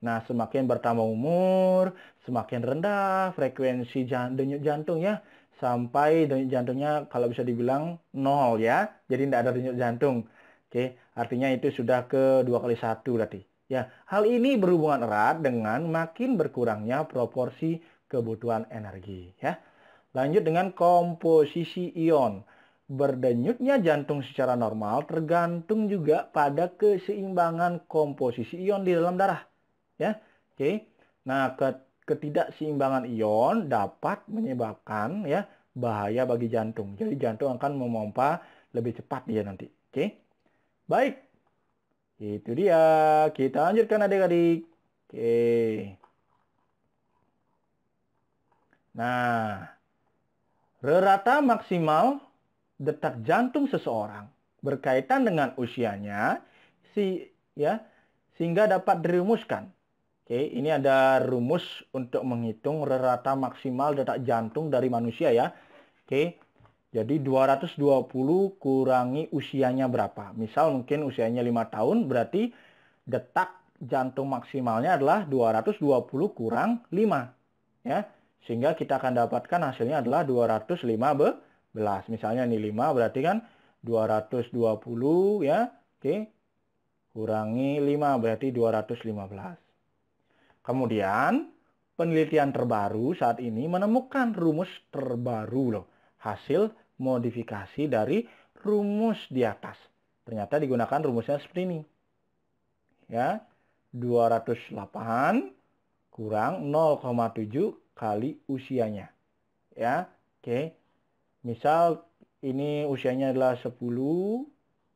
Nah, semakin bertambah umur, semakin rendah frekuensi denyut jantung ya. Sampai denyut jantungnya kalau bisa dibilang 0 ya. Jadi tidak ada denyut jantung. Artinya itu sudah ke 2 kali 1 berarti. Ya, hal ini berhubungan erat dengan makin berkurangnya proporsi kebutuhan energi ya. Lanjut dengan komposisi ion. Berdenyutnya jantung secara normal tergantung juga pada keseimbangan komposisi ion di dalam darah. Ya, Nah, ketidakseimbangan ion dapat menyebabkan ya bahaya bagi jantung. Jadi jantung akan memompa lebih cepat dia nanti. Baik. Itu dia. Kita lanjutkan adik-adik. Nah, rata maksimal detak jantung seseorang berkaitan dengan usianya sehingga dapat dirumuskan. Ini ada rumus untuk menghitung rata maksimal detak jantung dari manusia ya. Jadi 220 kurangi usianya berapa. Misal mungkin usianya 5 tahun, berarti detak jantung maksimalnya adalah 220 kurang 5. Ya. Sehingga kita akan dapatkan hasilnya adalah 215. Misalnya ini 5 berarti kan 220 ya. Kurangi 5 berarti 215. Kemudian, penelitian terbaru saat ini menemukan rumus terbaru loh. Hasil modifikasi dari rumus di atas. Ternyata digunakan rumusnya seperti ini. Ya, 208 kurang 0,7 kali usianya. Ya, oke. Misal ini usianya adalah 10,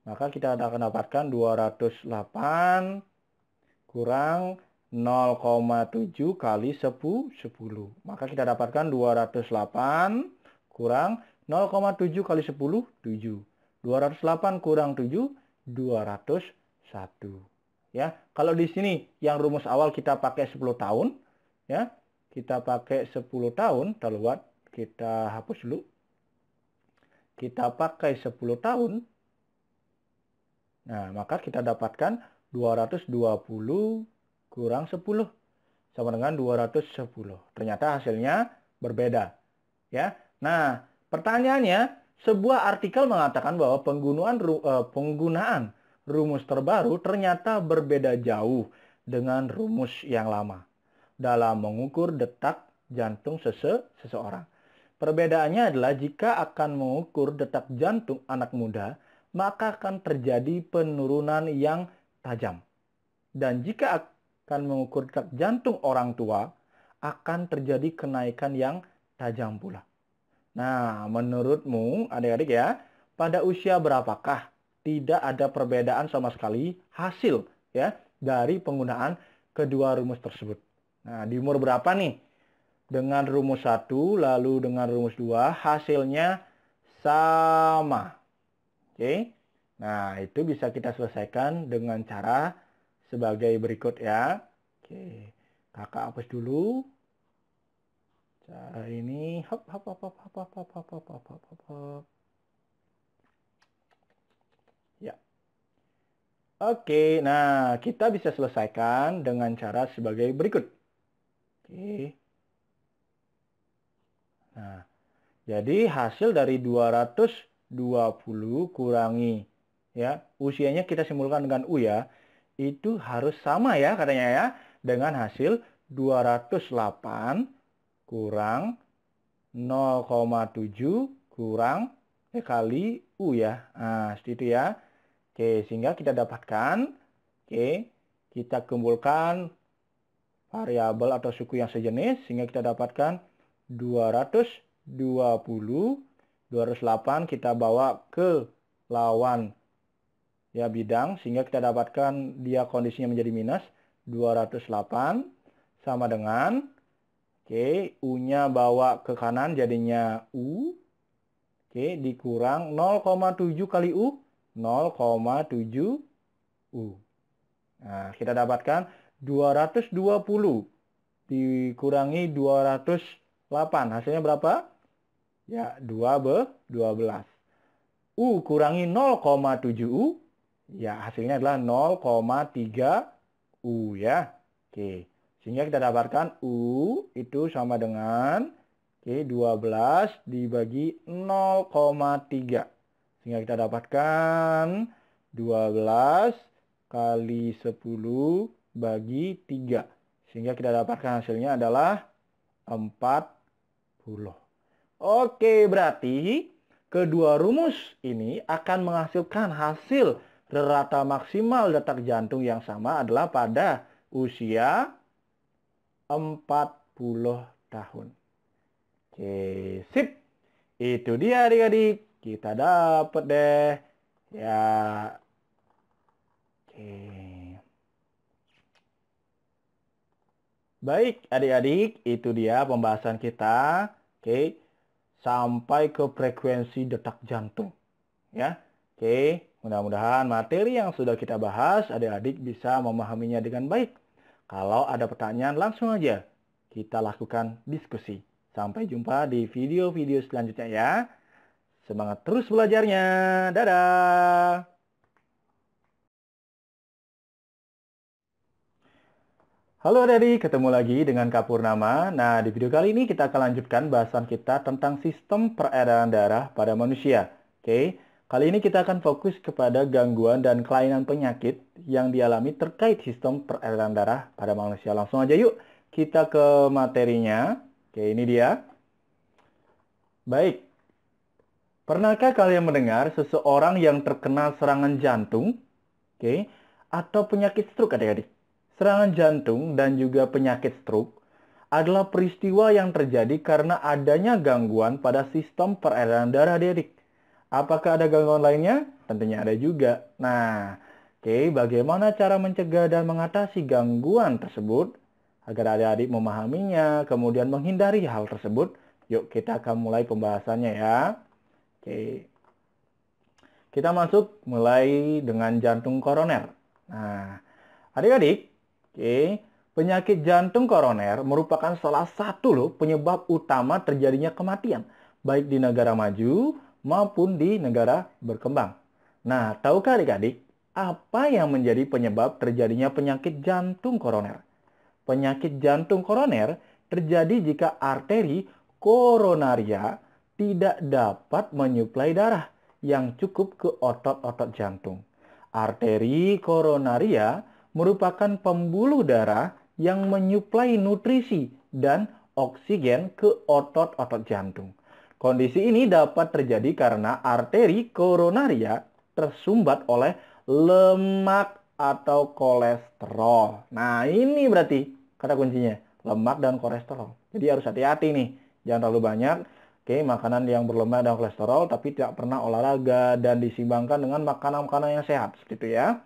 maka kita akan dapatkan 208 kurang 0,7 kali 10. Maka kita dapatkan 208 kurang 0,7 kali 10, 7. 208 kurang 7, 201. Ya, kalau di sini yang rumus awal kita pakai 10 tahun, ya, kita pakai 10 tahun, kita hapus dulu. Kita pakai 10 tahun, nah maka kita dapatkan 220 kurang 10 sama dengan 210. Ternyata hasilnya berbeda. Ya. Nah, pertanyaannya, sebuah artikel mengatakan bahwa penggunaan rumus terbaru ternyata berbeda jauh dengan rumus yang lama dalam mengukur detak jantung seseorang. Perbedaannya adalah jika akan mengukur detak jantung anak muda, maka akan terjadi penurunan yang tajam. Dan jika akan mengukur detak jantung orang tua, akan terjadi kenaikan yang tajam pula. Nah, menurutmu adik-adik ya, pada usia berapakah tidak ada perbedaan sama sekali hasil ya dari penggunaan kedua rumus tersebut? Nah, di umur berapa nih? Dengan rumus 1 lalu dengan rumus 2 hasilnya sama. Oke. Nah, itu bisa kita selesaikan dengan cara sebagai berikut ya. Oke. Kakak hapus dulu. Cara ini hop. Ya. Oke, nah kita bisa selesaikan dengan cara sebagai berikut. Oke. Nah, jadi hasil dari 220 kurangi ya, usianya kita simpulkan dengan U ya. Itu harus sama ya katanya ya dengan hasil 208 kurang 0,7 kurang kali U ya. Nah, seperti itu ya. Oke, sehingga kita dapatkan, oke, kita kumpulkan variabel atau suku yang sejenis, sehingga kita dapatkan 220, 208 kita bawa ke lawan ya bidang, sehingga kita dapatkan dia kondisinya menjadi minus 208 sama dengan, oke, U-nya bawa ke kanan jadinya U, oke, dikurang 0,7 kali U, 0,7 U. Nah, kita dapatkan 220 dikurangi 208. Hasilnya berapa? Ya, 12. U kurangi 0,7 U. Ya, hasilnya adalah 0,3 U ya. Oke. Sehingga kita dapatkan U itu sama dengan 12 dibagi 0,3. Sehingga kita dapatkan 12 kali 10 bagi 3. Sehingga kita dapatkan hasilnya adalah 40. Oke, berarti kedua rumus ini akan menghasilkan hasil rata maksimal detak jantung yang sama adalah pada usia 40 tahun. Oke, sip. Itu dia adik-adik. Kita dapat deh. Ya. Oke. Baik, adik-adik, itu dia pembahasan kita. Oke. Sampai ke frekuensi detak jantung. Ya. Oke, mudah-mudahan materi yang sudah kita bahas adik-adik bisa memahaminya dengan baik. Kalau ada pertanyaan langsung aja kita lakukan diskusi. Sampai jumpa di video-video selanjutnya ya. Semangat terus belajarnya. Dadah. Halo adik-adik, ketemu lagi dengan Kak Purnama. Nah, di video kali ini kita akan lanjutkan bahasan kita tentang sistem peredaran darah pada manusia. Oke, Kali ini kita akan fokus kepada gangguan dan kelainan penyakit yang dialami terkait sistem peredaran darah pada manusia. Langsung aja yuk kita ke materinya. Oke, ini dia. Baik. Pernahkah kalian mendengar seseorang yang terkena serangan jantung, atau penyakit stroke, adik-adik? Serangan jantung dan juga penyakit stroke adalah peristiwa yang terjadi karena adanya gangguan pada sistem peredaran darah, adik-adik. Apakah ada gangguan lainnya? Tentunya ada juga. Nah, bagaimana cara mencegah dan mengatasi gangguan tersebut? Agar adik-adik memahaminya, kemudian menghindari hal tersebut, yuk kita akan mulai pembahasannya ya. Kita masuk mulai dengan jantung koroner. Nah, adik-adik, penyakit jantung koroner merupakan salah satu penyebab utama terjadinya kematian, baik di negara maju maupun di negara berkembang. Nah, tahukah adik-adik apa yang menjadi penyebab terjadinya penyakit jantung koroner? Penyakit jantung koroner terjadi jika arteri koronaria tidak dapat menyuplai darah yang cukup ke otot-otot jantung. Arteri koronaria merupakan pembuluh darah yang menyuplai nutrisi dan oksigen ke otot-otot jantung. Kondisi ini dapat terjadi karena arteri koronaria tersumbat oleh lemak atau kolesterol. Nah, ini berarti kata kuncinya, lemak dan kolesterol. Jadi harus hati-hati nih, jangan terlalu banyak makanan yang berlemak dan kolesterol, tapi tidak pernah olahraga dan disimbangkan dengan makanan-makanan yang sehat, seperti itu ya.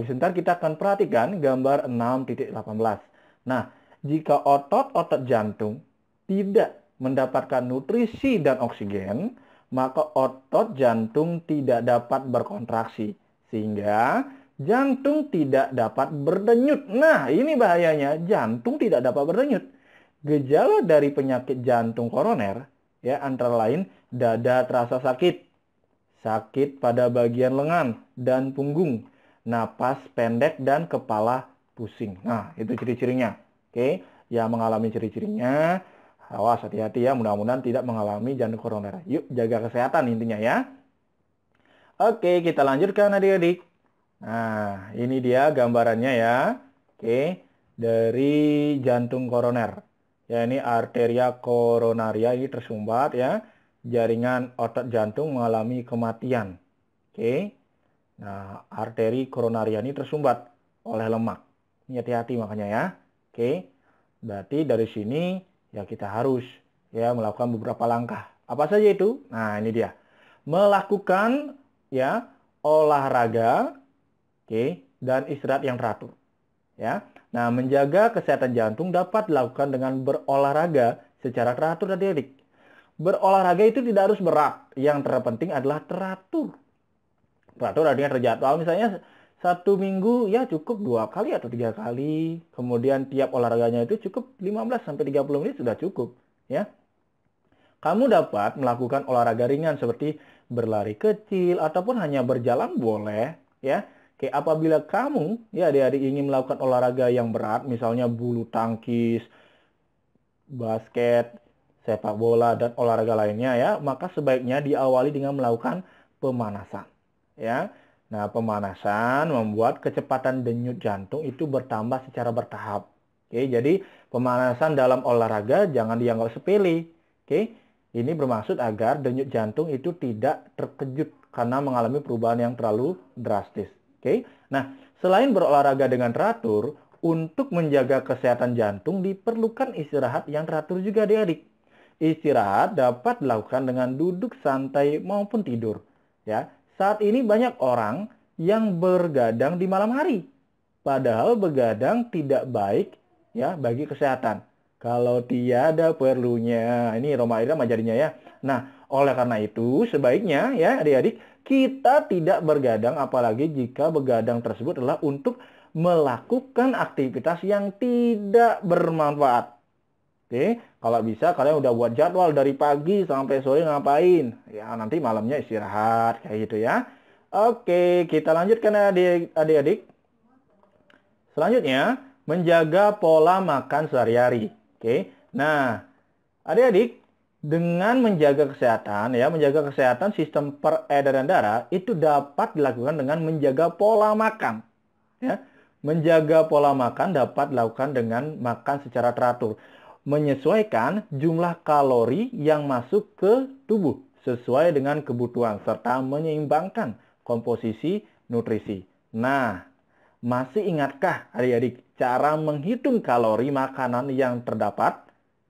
Sebentar kita akan perhatikan gambar 6.18. Nah, jika otot-otot jantung tidak mendapatkan nutrisi dan oksigen, maka otot jantung tidak dapat berkontraksi, sehingga jantung tidak dapat berdenyut. Nah, ini bahayanya, jantung tidak dapat berdenyut. Gejala dari penyakit jantung koroner antara lain dada terasa sakit, sakit pada bagian lengan dan punggung, napas pendek dan kepala pusing. Nah, itu ciri-cirinya. Yang mengalami ciri-cirinya, awas hati-hati ya, mudah-mudahan tidak mengalami jantung koroner. Yuk jaga kesehatan intinya ya. Oke, kita lanjutkan adik-adik. Nah, ini dia gambarannya ya. Dari jantung koroner. Ya, ini arteria koronaria ini tersumbat ya. Jaringan otot jantung mengalami kematian. Nah, arteri koronaria ini tersumbat oleh lemak. Ini hati-hati makanya ya. Berarti dari sini ya kita harus melakukan beberapa langkah. Apa saja itu? Nah, ini dia. Melakukan olahraga dan istirahat yang teratur. Nah, menjaga kesehatan jantung dapat dilakukan dengan berolahraga secara teratur, adik-adik. Berolahraga itu tidak harus berat. Yang terpenting adalah teratur. Teratur artinya terjadwal. Misalnya satu minggu ya cukup 2 kali atau 3 kali. Kemudian tiap olahraganya itu cukup 15-30 menit sudah cukup. Kamu dapat melakukan olahraga ringan seperti berlari kecil ataupun hanya berjalan boleh. Apabila kamu adik-adik ingin melakukan olahraga yang berat, misalnya bulu tangkis, basket, sepak bola dan olahraga lainnya maka sebaiknya diawali dengan melakukan pemanasan. Nah, pemanasan membuat kecepatan denyut jantung itu bertambah secara bertahap. Jadi pemanasan dalam olahraga jangan dianggap sepele. Ini bermaksud agar denyut jantung itu tidak terkejut karena mengalami perubahan yang terlalu drastis. Nah, selain berolahraga dengan teratur, untuk menjaga kesehatan jantung diperlukan istirahat yang teratur juga, adik-adik. Istirahat dapat dilakukan dengan duduk santai maupun tidur. Saat ini banyak orang yang bergadang di malam hari. Padahal begadang tidak baik bagi kesehatan. Kalau tiada perlunya, ini Rhoma Irama jadinya ya. Nah, oleh karena itu sebaiknya adik-adik kita tidak bergadang, apalagi jika begadang tersebut adalah untuk melakukan aktivitas yang tidak bermanfaat. Kalau bisa kalian udah buat jadwal dari pagi sampai sore ngapain. Nanti malamnya istirahat kayak gitu ya. Oke, kita lanjutkan adik-adik. Selanjutnya, menjaga pola makan sehari-hari. Nah, adik-adik, dengan menjaga kesehatan ya, menjaga kesehatan sistem peredaran darah itu dapat dilakukan dengan menjaga pola makan ya. Menjaga pola makan dapat dilakukan dengan makan secara teratur, menyesuaikan jumlah kalori yang masuk ke tubuh sesuai dengan kebutuhan serta menyeimbangkan komposisi nutrisi. Nah, masih ingatkah adik-adik cara menghitung kalori makanan yang terdapat?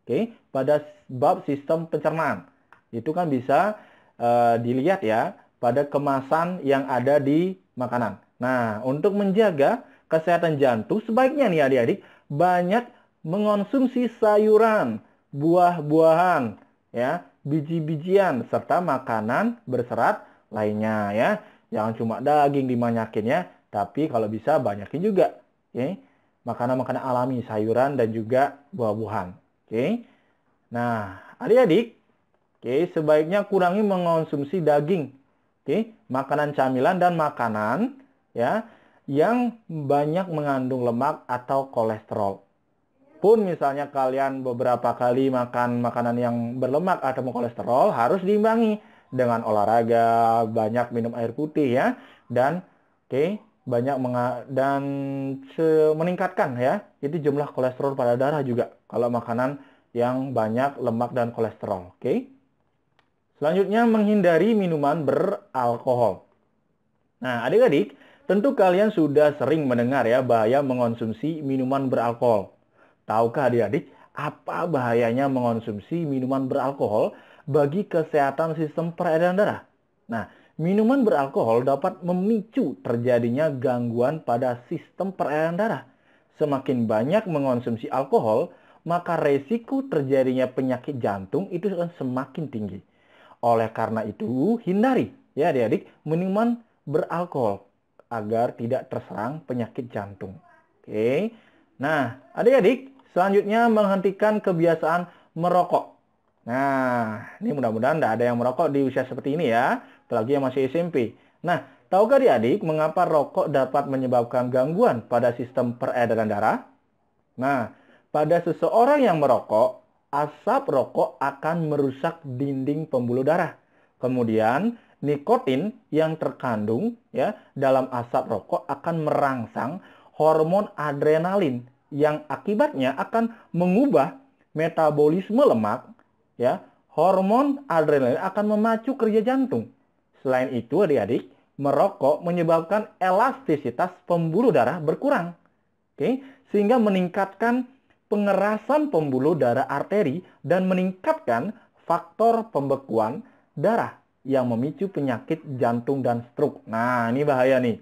Oke, pada bab sistem pencernaan. Itu kan bisa dilihat ya pada kemasan yang ada di makanan. Nah, untuk menjaga kesehatan jantung sebaiknya nih adik-adik banyak mengonsumsi sayuran, buah-buahan, ya, biji-bijian serta makanan berserat lainnya ya. Jangan cuma daging dibanyakin ya, tapi kalau bisa banyakin juga, oke? Makanan-makanan alami, sayuran dan juga buah-buahan, oke? Nah, adik-adik, oke, sebaiknya kurangi mengonsumsi daging, oke? Makanan camilan dan makanan ya yang banyak mengandung lemak atau kolesterol. Pun misalnya kalian beberapa kali makan makanan yang berlemak atau kolesterol, harus diimbangi dengan olahraga, banyak minum air putih ya, dan banyak meningkatkan ya itu jumlah kolesterol pada darah juga kalau makanan yang banyak lemak dan kolesterol. Selanjutnya menghindari minuman beralkohol. Nah, adik-adik, tentu kalian sudah sering mendengar ya bahaya mengonsumsi minuman beralkohol. Tahukah adik-adik apa bahayanya mengonsumsi minuman beralkohol bagi kesehatan sistem peredaran darah? Nah, minuman beralkohol dapat memicu terjadinya gangguan pada sistem peredaran darah. Semakin banyak mengonsumsi alkohol, maka resiko terjadinya penyakit jantung itu akan semakin tinggi. Oleh karena itu, hindari ya adik-adik minuman beralkohol agar tidak terserang penyakit jantung. Nah, adik-adik, selanjutnya menghentikan kebiasaan merokok. Nah, ini mudah-mudahan tidak ada yang merokok di usia seperti ini ya, apalagi yang masih SMP. Nah, tahukah adik-adik mengapa rokok dapat menyebabkan gangguan pada sistem peredaran darah? Nah, pada seseorang yang merokok, asap rokok akan merusak dinding pembuluh darah. Kemudian, nikotin yang terkandung ya dalam asap rokok akan merangsang hormon adrenalin yang akibatnya akan mengubah metabolisme lemak ya. Hormon adrenalin akan memacu kerja jantung. Selain itu, adik-adik, merokok menyebabkan elastisitas pembuluh darah berkurang. Sehingga meningkatkan pengerasan pembuluh darah arteri dan meningkatkan faktor pembekuan darah yang memicu penyakit jantung dan stroke. Nah, ini bahaya nih.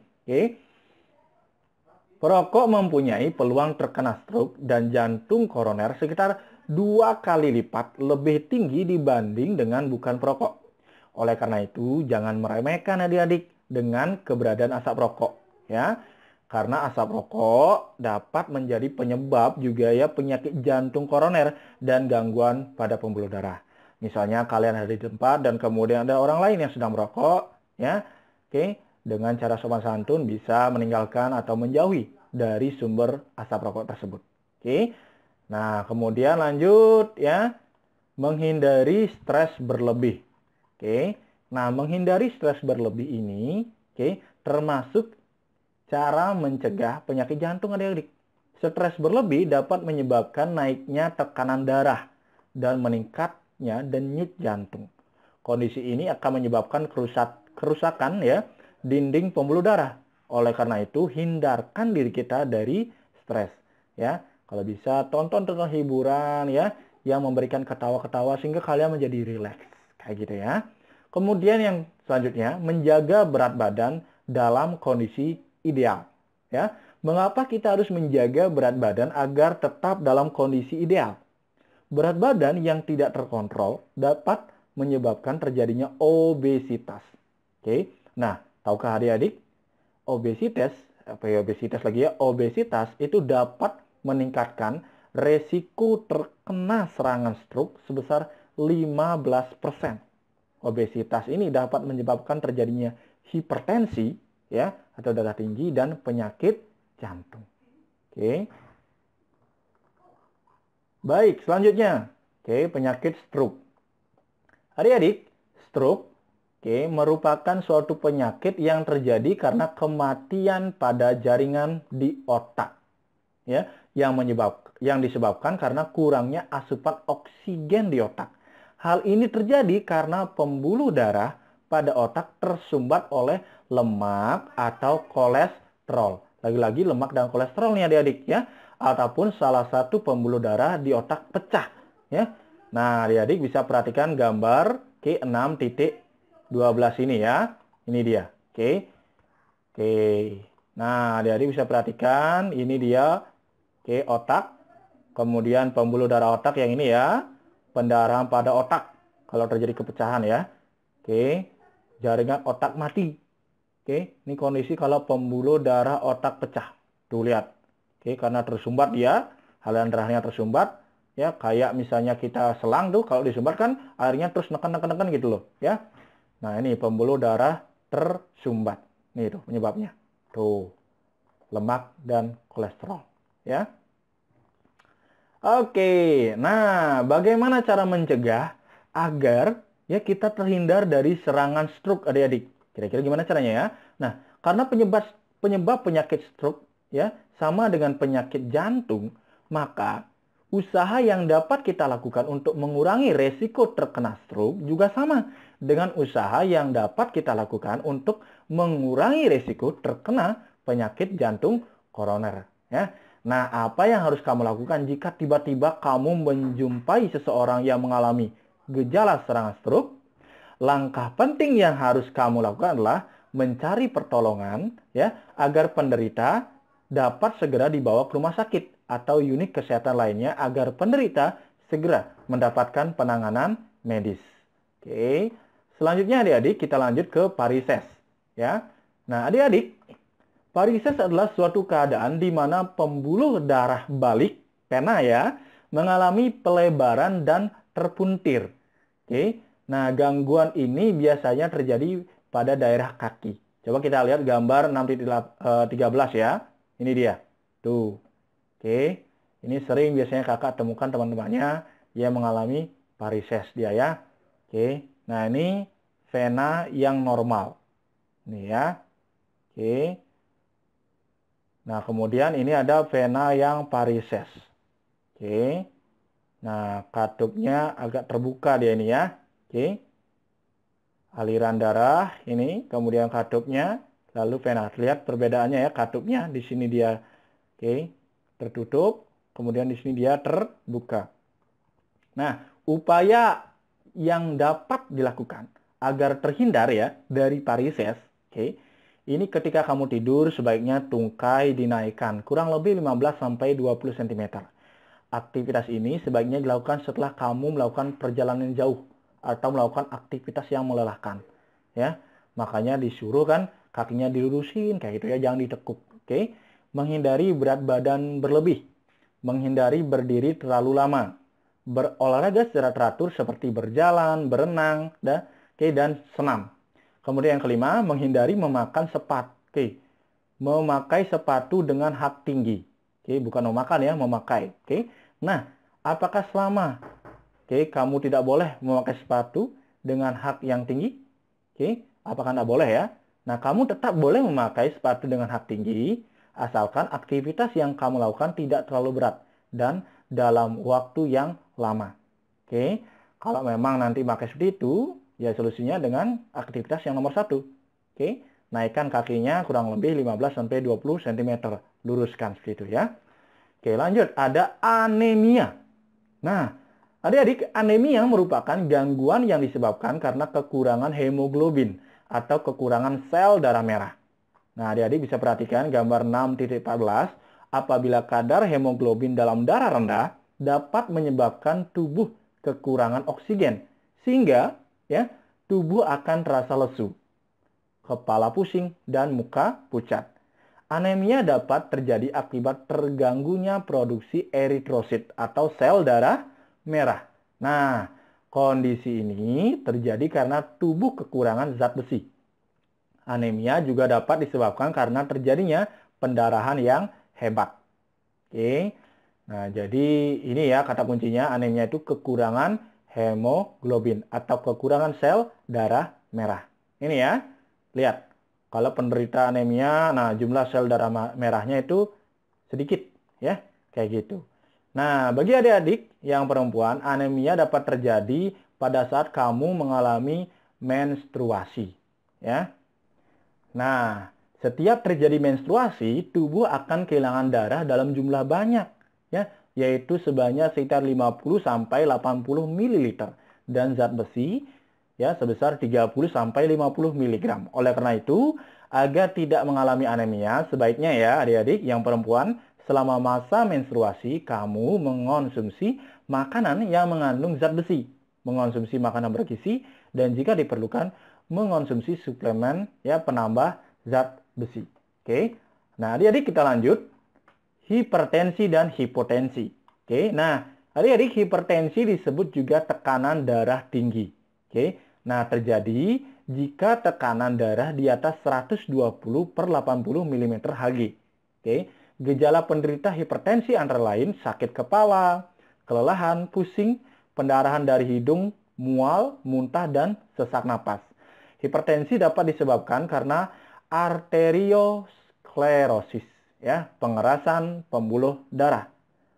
Perokok mempunyai peluang terkena stroke dan jantung koroner sekitar 2 kali lipat lebih tinggi dibanding dengan bukan perokok. Oleh karena itu, jangan meremehkan adik-adik dengan keberadaan asap rokok, ya. Karena asap rokok dapat menjadi penyebab juga ya penyakit jantung koroner dan gangguan pada pembuluh darah. Misalnya kalian ada di tempat dan kemudian ada orang lain yang sedang merokok, ya. Dengan cara sopan santun bisa meninggalkan atau menjauhi dari sumber asap rokok tersebut. Nah, kemudian lanjut ya, menghindari stres berlebih. Nah, menghindari stres berlebih ini, termasuk cara mencegah penyakit jantung adik-adik. Stres berlebih dapat menyebabkan naiknya tekanan darah dan meningkatnya denyut jantung. Kondisi ini akan menyebabkan kerusakan ya dinding pembuluh darah. Oleh karena itu, hindarkan diri kita dari stres ya. Kalau bisa tonton hiburan ya yang memberikan ketawa-ketawa sehingga kalian menjadi rileks kayak gitu ya. Kemudian yang selanjutnya, menjaga berat badan dalam kondisi ideal. Ya, mengapa kita harus menjaga berat badan agar tetap dalam kondisi ideal? Berat badan yang tidak terkontrol dapat menyebabkan terjadinya obesitas. Nah, tahukah adik-adik? Obesitas itu dapat meningkatkan resiko terkena serangan stroke sebesar 15%. Obesitas ini dapat menyebabkan terjadinya hipertensi ya atau darah tinggi dan penyakit jantung. Baik, selanjutnya penyakit stroke. Adik-adik, stroke merupakan suatu penyakit yang terjadi karena kematian pada jaringan di otak, ya, yang disebabkan karena kurangnya asupan oksigen di otak. Hal ini terjadi karena pembuluh darah pada otak tersumbat oleh lemak atau kolesterol. Lagi-lagi lemak dan kolesterol nih adik-adik ya, ataupun salah satu pembuluh darah di otak pecah, ya. Nah, adik-adik bisa perhatikan gambar K6.12 ini ya. Ini dia. Oke. Oke. Nah, adik-adik bisa perhatikan ini dia. Oke, otak. Kemudian pembuluh darah otak yang ini ya. Pendarahan pada otak kalau terjadi kepecahan ya. Oke. Jaringan otak mati. Oke, ini kondisi kalau pembuluh darah otak pecah. Tuh lihat. Oke, karena tersumbat dia, aliran darahnya tersumbat. Ya, kayak misalnya kita selang tuh, kalau disumbat kan airnya terus neken gitu loh, ya. Nah, ini pembuluh darah tersumbat. Nih tuh penyebabnya. Tuh, lemak dan kolesterol, ya. Oke, nah bagaimana cara mencegah agar ya kita terhindar dari serangan stroke adik-adik? Kira-kira gimana caranya ya? Nah, karena penyebab penyakit stroke ya sama dengan penyakit jantung, maka usaha yang dapat kita lakukan untuk mengurangi resiko terkena stroke juga sama dengan usaha yang dapat kita lakukan untuk mengurangi resiko terkena penyakit jantung koroner. Ya. Nah, apa yang harus kamu lakukan jika tiba-tiba kamu menjumpai seseorang yang mengalami gejala serangan stroke? Langkah penting yang harus kamu lakukan adalah mencari pertolongan ya agar penderita dapat segera dibawa ke rumah sakit atau unit kesehatan lainnya agar penderita segera mendapatkan penanganan medis. Oke. Selanjutnya adik-adik kita lanjut ke varises ya. Nah, adik-adik, varises adalah suatu keadaan di mana pembuluh darah balik pena ya mengalami pelebaran dan terpuntir. Oke. Nah, gangguan ini biasanya terjadi pada daerah kaki. Coba kita lihat gambar 6.13 ya. Ini dia. Tuh. Oke. Ini sering biasanya kakak temukan teman-temannya yang mengalami varises dia ya. Oke. Nah, ini vena yang normal. Nih ya. Oke. Nah, kemudian ini ada vena yang varises. Oke. Nah, katupnya agak terbuka dia ini ya. Oke. Aliran darah ini, kemudian katupnya, lalu vena. Lihat perbedaannya ya, katupnya di sini dia tertutup, kemudian di sini dia terbuka. Nah, upaya yang dapat dilakukan agar terhindar ya dari varises, ini ketika kamu tidur sebaiknya tungkai dinaikkan kurang lebih 15-20 cm. Aktivitas ini sebaiknya dilakukan setelah kamu melakukan perjalanan jauh atau melakukan aktivitas yang melelahkan. Ya, makanya disuruh kan kakinya dilurusin kayak gitu ya, jangan ditekuk. Oke. Menghindari berat badan berlebih, menghindari berdiri terlalu lama, berolahraga secara teratur seperti berjalan, berenang, dan senam. Kemudian yang kelima, menghindari memakan sepatu. Memakai sepatu dengan hak tinggi. Bukan memakan ya, memakai. Nah, apakah selama kamu tidak boleh memakai sepatu dengan hak yang tinggi? Apakah tidak boleh ya? Nah, kamu tetap boleh memakai sepatu dengan hak tinggi, asalkan aktivitas yang kamu lakukan tidak terlalu berat dan dalam waktu yang lama. Kalau memang nanti pakai seperti itu, ya solusinya dengan aktivitas yang nomor 1. Naikkan kakinya kurang lebih 15-20 cm. Luruskan seperti itu ya. Lanjut. Ada anemia. Nah, adik-adik, anemia merupakan gangguan yang disebabkan karena kekurangan hemoglobin atau kekurangan sel darah merah. Nah, adik-adik bisa perhatikan gambar 6.14. Apabila kadar hemoglobin dalam darah rendah, dapat menyebabkan tubuh kekurangan oksigen. Sehingga ya, tubuh akan terasa lesu, kepala pusing, dan muka pucat. Anemia dapat terjadi akibat terganggunya produksi eritrosit atau sel darah merah. Nah, kondisi ini terjadi karena tubuh kekurangan zat besi. Anemia juga dapat disebabkan karena terjadinya pendarahan yang hebat. Nah, jadi ini ya kata kuncinya, anemia itu kekurangan hemoglobin atau kekurangan sel darah merah. Ini ya, lihat. Kalau penderita anemia, nah jumlah sel darah merahnya itu sedikit, ya, kayak gitu. Nah, bagi adik-adik yang perempuan, anemia dapat terjadi pada saat kamu mengalami menstruasi, ya. Nah, setiap terjadi menstruasi, tubuh akan kehilangan darah dalam jumlah banyak, ya, yaitu sebanyak sekitar 50 sampai 80 ml dan zat besi ya sebesar 30 sampai 50 mg. Oleh karena itu, agar tidak mengalami anemia, sebaiknya ya adik-adik yang perempuan, selama masa menstruasi kamu mengonsumsi makanan yang mengandung zat besi, mengonsumsi makanan bergizi, dan jika diperlukan mengonsumsi suplemen ya penambah zat besi. Oke. Nah, adik-adik kita lanjut. Hipertensi dan hipotensi. Oke. Nah, adik-adik hipertensi disebut juga tekanan darah tinggi. Oke. Nah, terjadi jika tekanan darah di atas 120 per 80 mm Hg. Oke. Gejala penderita hipertensi antara lain sakit kepala, kelelahan, pusing, pendarahan dari hidung, mual, muntah, dan sesak napas. Hipertensi dapat disebabkan karena arteriosklerosis, ya, pengerasan pembuluh darah.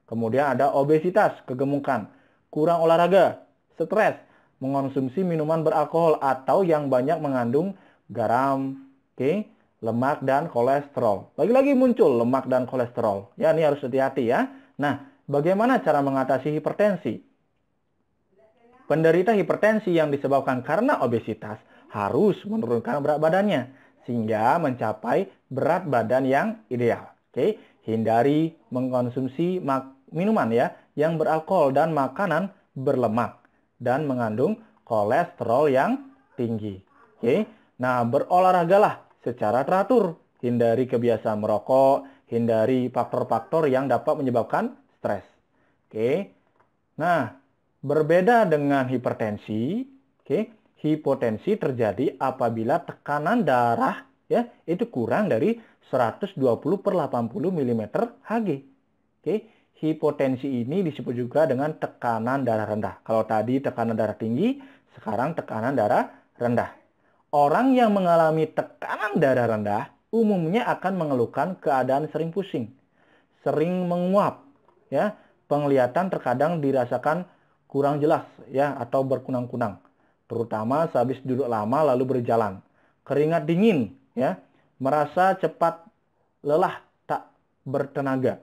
Kemudian ada obesitas, kegemukan, kurang olahraga, stres, mengonsumsi minuman beralkohol atau yang banyak mengandung garam, lemak dan kolesterol. Lagi-lagi muncul lemak dan kolesterol. Ya, ini harus hati-hati ya. Nah, bagaimana cara mengatasi hipertensi? Penderita hipertensi yang disebabkan karena obesitas harus menurunkan berat badannya sehingga mencapai berat badan yang ideal. Oke, hindari mengkonsumsi minuman ya yang beralkohol dan makanan berlemak dan mengandung kolesterol yang tinggi. Oke. Nah, berolahragalah secara teratur. Hindari kebiasaan merokok, hindari faktor-faktor yang dapat menyebabkan stres. Oke. Nah, berbeda dengan hipertensi, hipotensi terjadi apabila tekanan darah ya itu kurang dari 120 per 80 mm Hg. Hipotensi ini disebut juga dengan tekanan darah rendah. Kalau tadi tekanan darah tinggi, sekarang tekanan darah rendah. Orang yang mengalami tekanan darah rendah umumnya akan mengeluhkan keadaan sering pusing, sering menguap, ya, penglihatan terkadang dirasakan kurang jelas, ya, atau berkunang-kunang, terutama sehabis duduk lama lalu berjalan, keringat dingin, ya, merasa cepat lelah, tak bertenaga.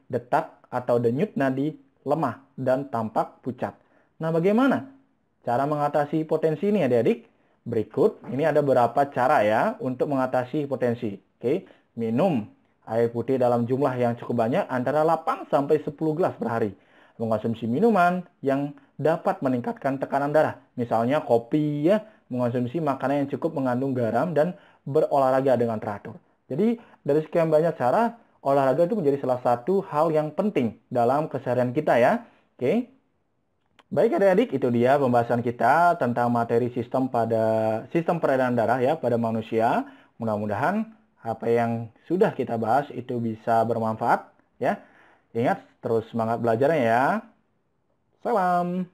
Detak atau denyut nadi lemah dan tampak pucat. Nah, bagaimana cara mengatasi hipotensi ini adik-adik? Berikut, ini ada beberapa cara ya untuk mengatasi hipotensi. Minum air putih dalam jumlah yang cukup banyak antara 8 sampai 10 gelas per hari. Mengonsumsi minuman yang dapat meningkatkan tekanan darah. Misalnya kopi ya, mengonsumsi makanan yang cukup mengandung garam dan berolahraga dengan teratur. Jadi, dari sekian banyak cara, olahraga itu menjadi salah satu hal yang penting dalam keseharian kita ya. Baik adik-adik, itu dia pembahasan kita tentang materi sistem peredaran darah ya pada manusia. Mudah-mudahan apa yang sudah kita bahas itu bisa bermanfaat ya. Ingat terus semangat belajarnya ya. Salam.